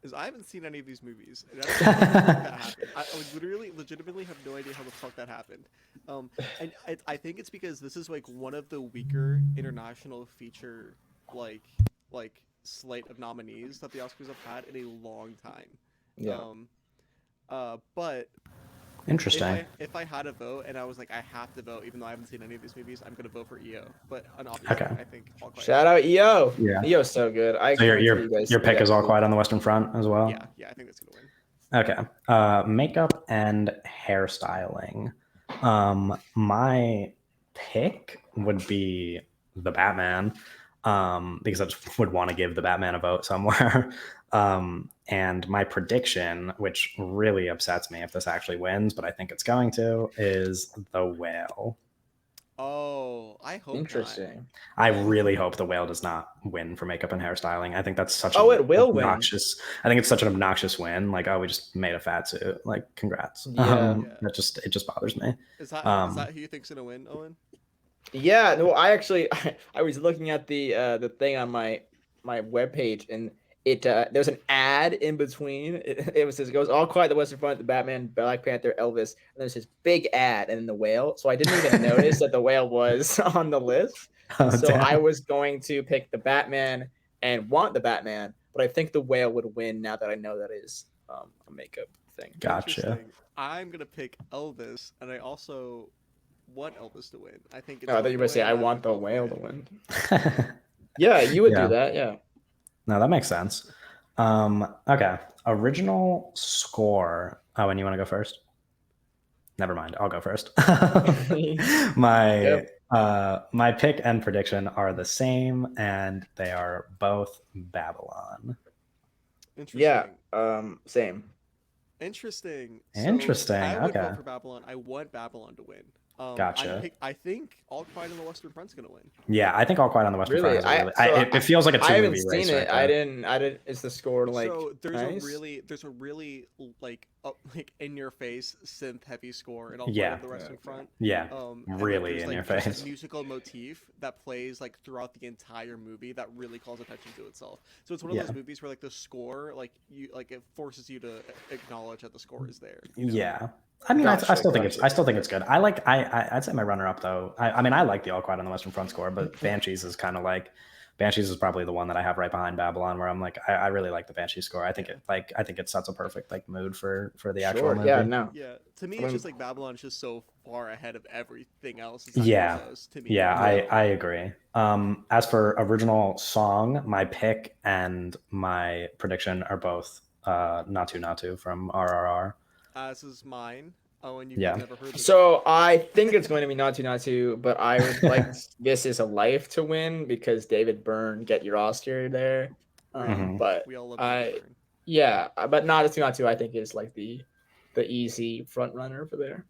Is I haven't seen any of these movies. And I don't know how the fuck that happened. I legitimately have no idea how the fuck that happened. And I think it's because this is like one of the weaker international feature like slate of nominees that the Oscars have had in a long time. Yeah. But Interesting. If I had a vote and I was like, I have to vote, even though I haven't seen any of these movies, I'm gonna vote for EO. But obviously, I think All Quiet. Shout out EO. Yeah. EO's so good. So your pick is All Quiet on the Western Front as well? Yeah, I think that's gonna win. Okay. Makeup and hairstyling. My pick would be the Batman, because I just would want to give the Batman a vote somewhere. And my prediction, which really upsets me if this actually wins, but I think it's going to, is The Whale. Oh, I hope Interesting. not. I really hope The Whale does not win for makeup and hairstyling. I think that's such it will obnoxious win. I think it's such an obnoxious win. Like, oh, we just made a fat suit. Like, congrats. It just bothers me. Is that who you think's gonna win, Owen? Yeah, no, I was looking at the thing on my webpage, and there's an ad in between. It goes All Quiet, the Western Front, the Batman, Black Panther, Elvis, and there's this big ad, and then The Whale. So I didn't even notice that The Whale was on the list. Damn. I was going to pick the Batman and want the Batman, but I think The Whale would win now that I know that is a makeup thing. Gotcha. I'm gonna pick Elvis, and I also want Elvis to win. I think. I thought you were going to say I want The Whale to win. Yeah, you would do that. Yeah. No, that makes sense. Okay. Original score. Oh, and you want to go first? Never mind. I'll go first. My pick and prediction are the same, and they are both Babylon. Interesting. Yeah. Same. Interesting. Interesting. I would okay. vote for Babylon. I want Babylon to win. Gotcha. I think All Quiet on the Western Front's gonna win. Yeah, I think All Quiet on the Western Really? Front. It feels like a two-movie race. I haven't seen it. I didn't. Is the score like? So there's nice? a really like in your face synth heavy score in All Quiet on the Western Front. Yeah. Really in your face. There's a musical motif that plays like throughout the entire movie that really calls attention to itself. So it's one of those movies where like the score it forces you to acknowledge that the score is there. You know? Yeah. I mean, I still think it's good. I'd say my runner-up though. I mean, I like the All Quiet on the Western Front score, but Banshees is kind of like Banshees is probably the one that I have right behind Babylon, where I'm like, I really like the Banshees score. I think it sets a perfect like mood for the actual movie. Yeah, no. Yeah, to me, it's just like Babylon is just so far ahead of everything else. To me. I agree. As for original song, my pick and my prediction are both Natu from RRR. This is mine. Oh, and you've never heard this. So I think it's going to be Natu, but I would like This Is a Life to win because David Byrne, get your Oscar there. But we all love David Byrne. Yeah, but Natu I think is like the easy front runner for there.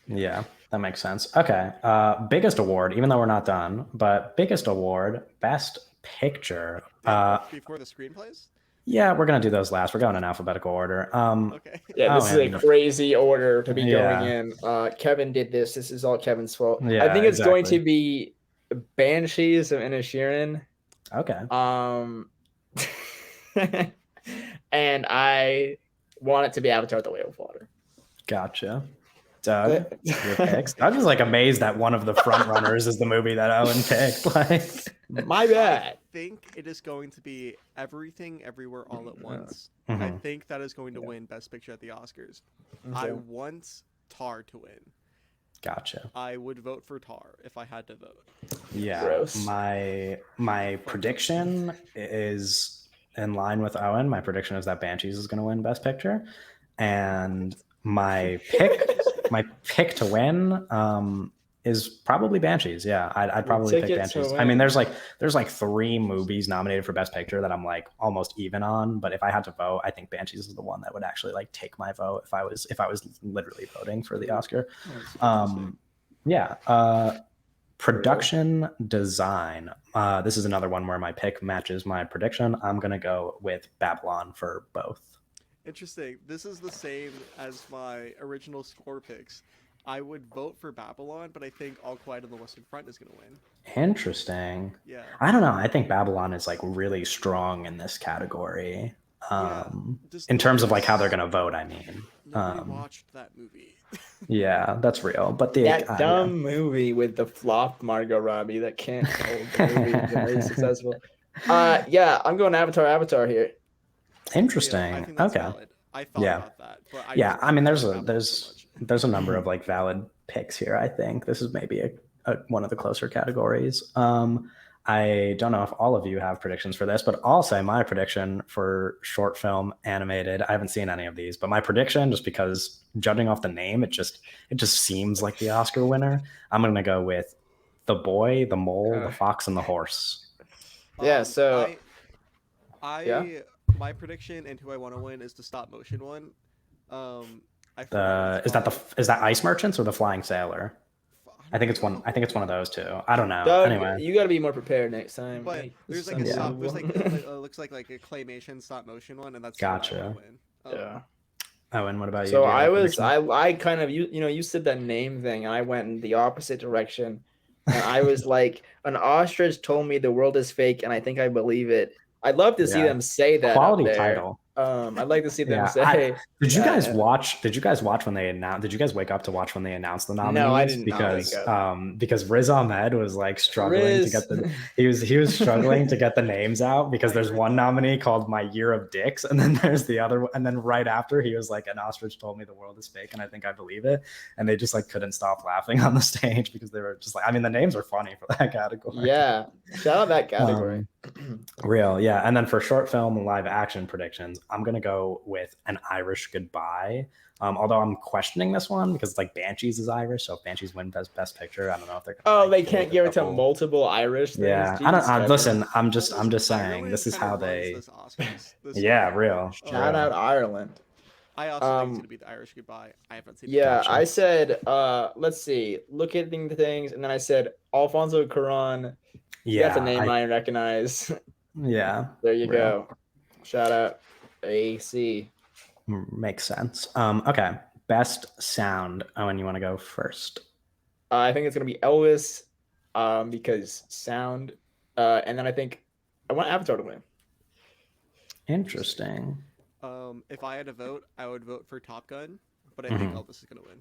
Yeah, that makes sense. Okay. Biggest award, even though we're not done, but biggest award, Best Picture. Before the screenplays? Yeah, we're gonna do those last. We're going in alphabetical order. Okay. Yeah, this is a crazy order to be going in. Kevin did this. This is all Kevin's fault. Yeah, I think it's going to be Banshees of Inisherin. Okay. And I want it to be Avatar: The Way of Water. Gotcha. Doug, your picks. Doug is like amazed that one of the front runners is the movie that Owen picked. Like, my bad. I think it is going to be Everything Everywhere All at Once. I think that is going to win Best Picture at the Oscars. I want Tar to win. Gotcha. I would vote for Tar if I had to vote. Yeah. Gross. My prediction is in line with Owen. My prediction is that Banshees is going to win Best Picture, and my pick to win is probably Banshees. Yeah, I'd probably pick ticket to Banshees. I mean, win. there's like 3 movies nominated for Best Picture that I'm like almost even on. But if I had to vote, I think Banshees is the one that would actually like take my vote if I was literally voting for the Oscar. Yeah. Production design. This is another one where my pick matches my prediction. I'm gonna go with Babylon for both. Interesting. This is the same as my original score picks. I would vote for Babylon, but I think All Quiet on the Western Front is going to win. Interesting. Yeah. I don't know. I think Babylon is like really strong in this category. In terms of like how they're gonna vote, I mean. Nobody watched that movie. Yeah, that's real. But that dumb movie with the flop Margot Robbie that can't hold the movie very successful. Yeah, I'm going Avatar here. Interesting. Yeah, I think that's Okay. valid. I thought about that, but I mean, there's a number of like valid picks here. I think this is maybe one of the closer categories. I don't know if all of you have predictions for this, but I'll say my prediction for short film animated. I haven't seen any of these, but my prediction, just because judging off the name, it just seems like the Oscar winner. I'm gonna go with The Boy, The Mole, The Fox, and the Horse. Yeah. So my prediction and who I want to win is the stop motion one. Is that Ice Merchants or The Flying Sailor? I think it's one of those two. I don't know. Doug, anyway, you got to be more prepared next time. But there's like looks like a claymation stop motion one, and that's gotcha. Yeah. Owen, what about you? So I kind of you said that name thing, and I went in the opposite direction. And I was like, an ostrich told me the world is fake, and I think I believe it. I'd love to see them say that. Quality title. I'd like to see them say. Did you guys watch? Did you guys watch when they announced? Did you guys wake up to watch when they announced the nominees? No, I didn't. Because Riz Ahmed was like struggling to get the. He was struggling to get the names out because there's one nominee called My Year of Dicks, and then there's the other, and then right after he was like, an ostrich told me the world is fake, and I think I believe it, and they just like couldn't stop laughing on the stage because they were just like, I mean, the names are funny for that category. Yeah, shout out that category. Real, yeah. And then for short film and live action predictions, I'm gonna go with An Irish Goodbye. Although I'm questioning this one because it's like Banshees is Irish, so if Banshees win best picture, I don't know if they're. They can't give it to multiple Irish things. Yeah, I don't. Listen, I'm just saying this is how they. Yeah, real. Shout out Ireland. I also think it's gonna be the Irish Goodbye. I haven't seen. Yeah, gotcha. I said, let's see, look at the things, and then I said Alfonso Cuarón. Yeah, that's a name I recognize. Yeah, there you go. Shout out AC. Makes sense. Okay, best sound. Owen, you want to go first? I think it's gonna be Elvis, because sound, and then I think I want Avatar to win. Interesting. If I had to vote, I would vote for Top Gun, but I think Elvis is gonna win.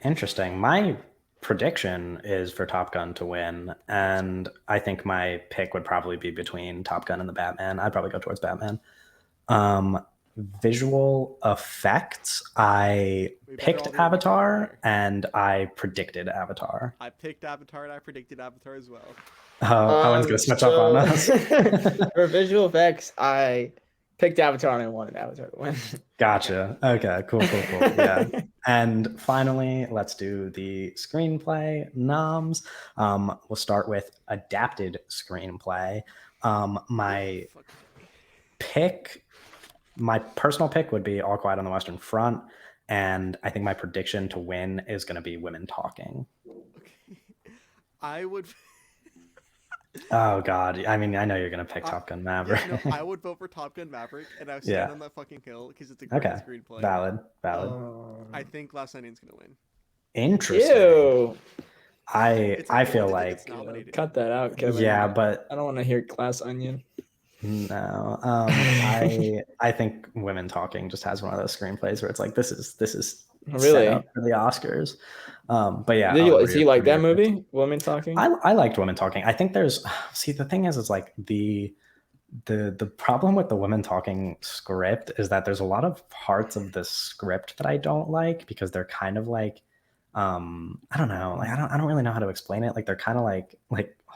Interesting. My prediction is for Top Gun to win, and I think my pick would probably be between Top Gun and the Batman. I'd probably go towards Batman. Visual effects, I picked Avatar and I predicted Avatar. I picked Avatar and I predicted Avatar as well. Owen's gonna switch up on us. For visual effects, I picked Avatar and I wanted Avatar to win. Gotcha. Okay, cool. Yeah. And finally, let's do the screenplay noms. We'll start with adapted screenplay. My personal pick would be All Quiet on the Western Front, and I think my prediction to win is going to be Women Talking. Okay. I would. Oh God! I mean, I know you're gonna pick Top Gun Maverick. Yeah, no, I would vote for Top Gun Maverick, and I would stand on that fucking hill because it's a great screenplay. Valid. I think Glass Onion's gonna win. Interesting. Ew. I feel like cut that out, Kevin. Yeah, but I don't want to hear Glass Onion. No, I think Women Talking just has one of those screenplays where it's like this is really set up for the Oscars. But yeah, do you like that movie, Women Talking? I liked Women Talking. I think the thing is like the problem with the Women Talking script is that there's a lot of parts of the script that I don't like because they're kind of like I don't know, like I don't really know how to explain it. Like they're kind of like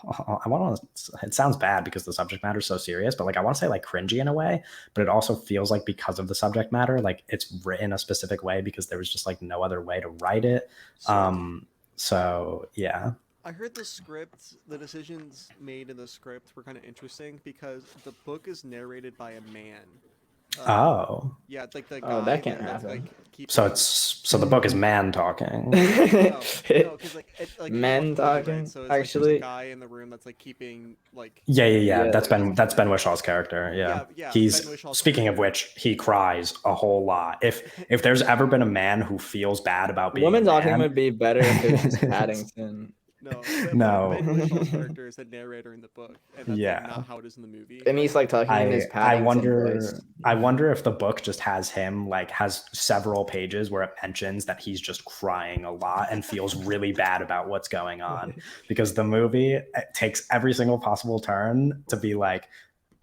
I want to, it sounds bad because the subject matter is so serious, but like I want to say like cringy in a way, but it also feels like because of the subject matter, like it's written a specific way because there was just like no other way to write it. So yeah. I heard the script, the decisions made in the script were kind of interesting because the book is narrated by a man. Oh. Yeah, it's like the Oh, guy that can't that's happen. like keeping. So the book is man talking. No, because like it's like Men it's a movie, talking, right? So it's actually. like there's a guy in the room that's like keeping like. Yeah. Yeah. That's Ben Wishaw's character. Yeah. Yeah, He's Ben Wishaw's speaking of character. which, he cries a whole lot. If there's ever been a man who feels bad about being Woman a talking man, would be better if it was just Paddington. No, No. Ben Wishaw's character is the narrator in the book, and that's Yeah. like not how it is in the movie. And he's like talking in his I Paddington voice. wonder if the book just has him like has several pages where it mentions that he's just crying a lot and feels really bad about what's going on, because the movie takes every single possible turn to be like,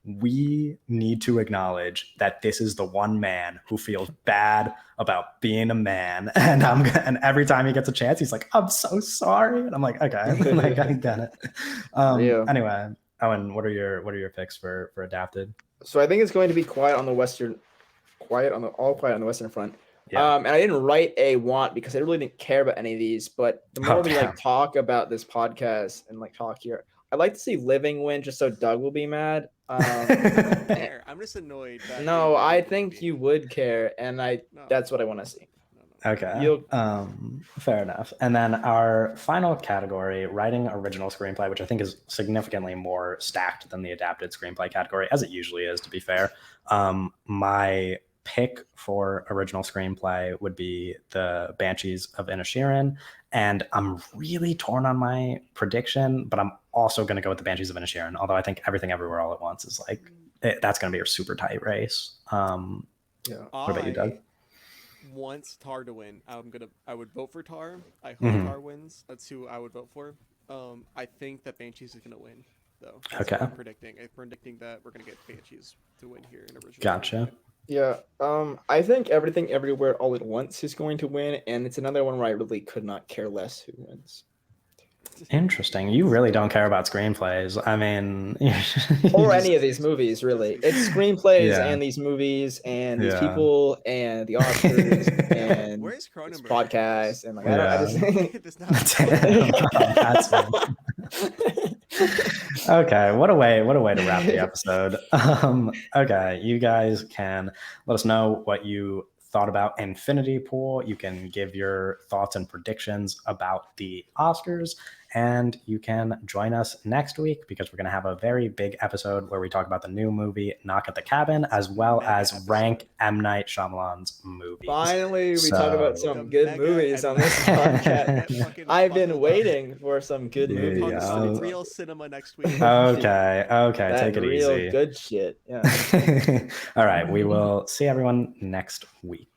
we need to acknowledge that this is the one man who feels bad about being a man, and every time he gets a chance, he's like, "I'm so sorry," and I'm like, "Okay, like I get it." Yeah. Anyway, Owen, what are your picks for adapted? So I think it's going to be All Quiet on the Western Front. Yeah. And I didn't write a want because I really didn't care about any of these. But the more we like talk about this podcast and like talk here, I'd like to see Living win just so Doug will be mad. Care. I'm just annoyed. That No, they I made the think movie. you would care, and No. that's what I want to see. No. Okay. Fair enough. And then our final category, writing original screenplay, which I think is significantly more stacked than the adapted screenplay category, as it usually is, to be fair. My pick for original screenplay would be The Banshees of Inisherin. And I'm really torn on my prediction, but I'm also going to go with The Banshees of Inisherin, although I think Everything Everywhere All at Once is like, that's going to be a super tight race. Yeah. What about you, Doug? Want Tar to win. I would vote for Tar. I hope Mhm. Tar wins. That's who I would vote for. I think that Banshees is gonna win, though. Okay. What I'm predicting that we're gonna get Banshees to win here in original. Gotcha. Yeah. I think Everything Everywhere All at Once is going to win, and it's another one where I really could not care less who wins. Interesting. You really don't care about screenplays. I mean, Or any of these movies, really. It's screenplays Yeah. and these movies and these Yeah. people and the Oscars and Where's this Cronenberg? podcast and like Yeah. Does not- That's okay. What a way to wrap the episode. Okay, you guys can let us know what you thought about Infinity Pool. You can give your thoughts and predictions about the Oscars, and you can join us next week because we're going to have a very big episode where we talk about the new movie Knock at the Cabin, as well as rank M. Night Shyamalan's movies. Finally, we talk about The some good mega movies on this episode. podcast. Get fucking I've been buckled waiting for some good Yeah. movies. up. to Talk talk real about. cinema next week. Okay, That take it real easy. good shit. Yeah. All right, we will see everyone next week.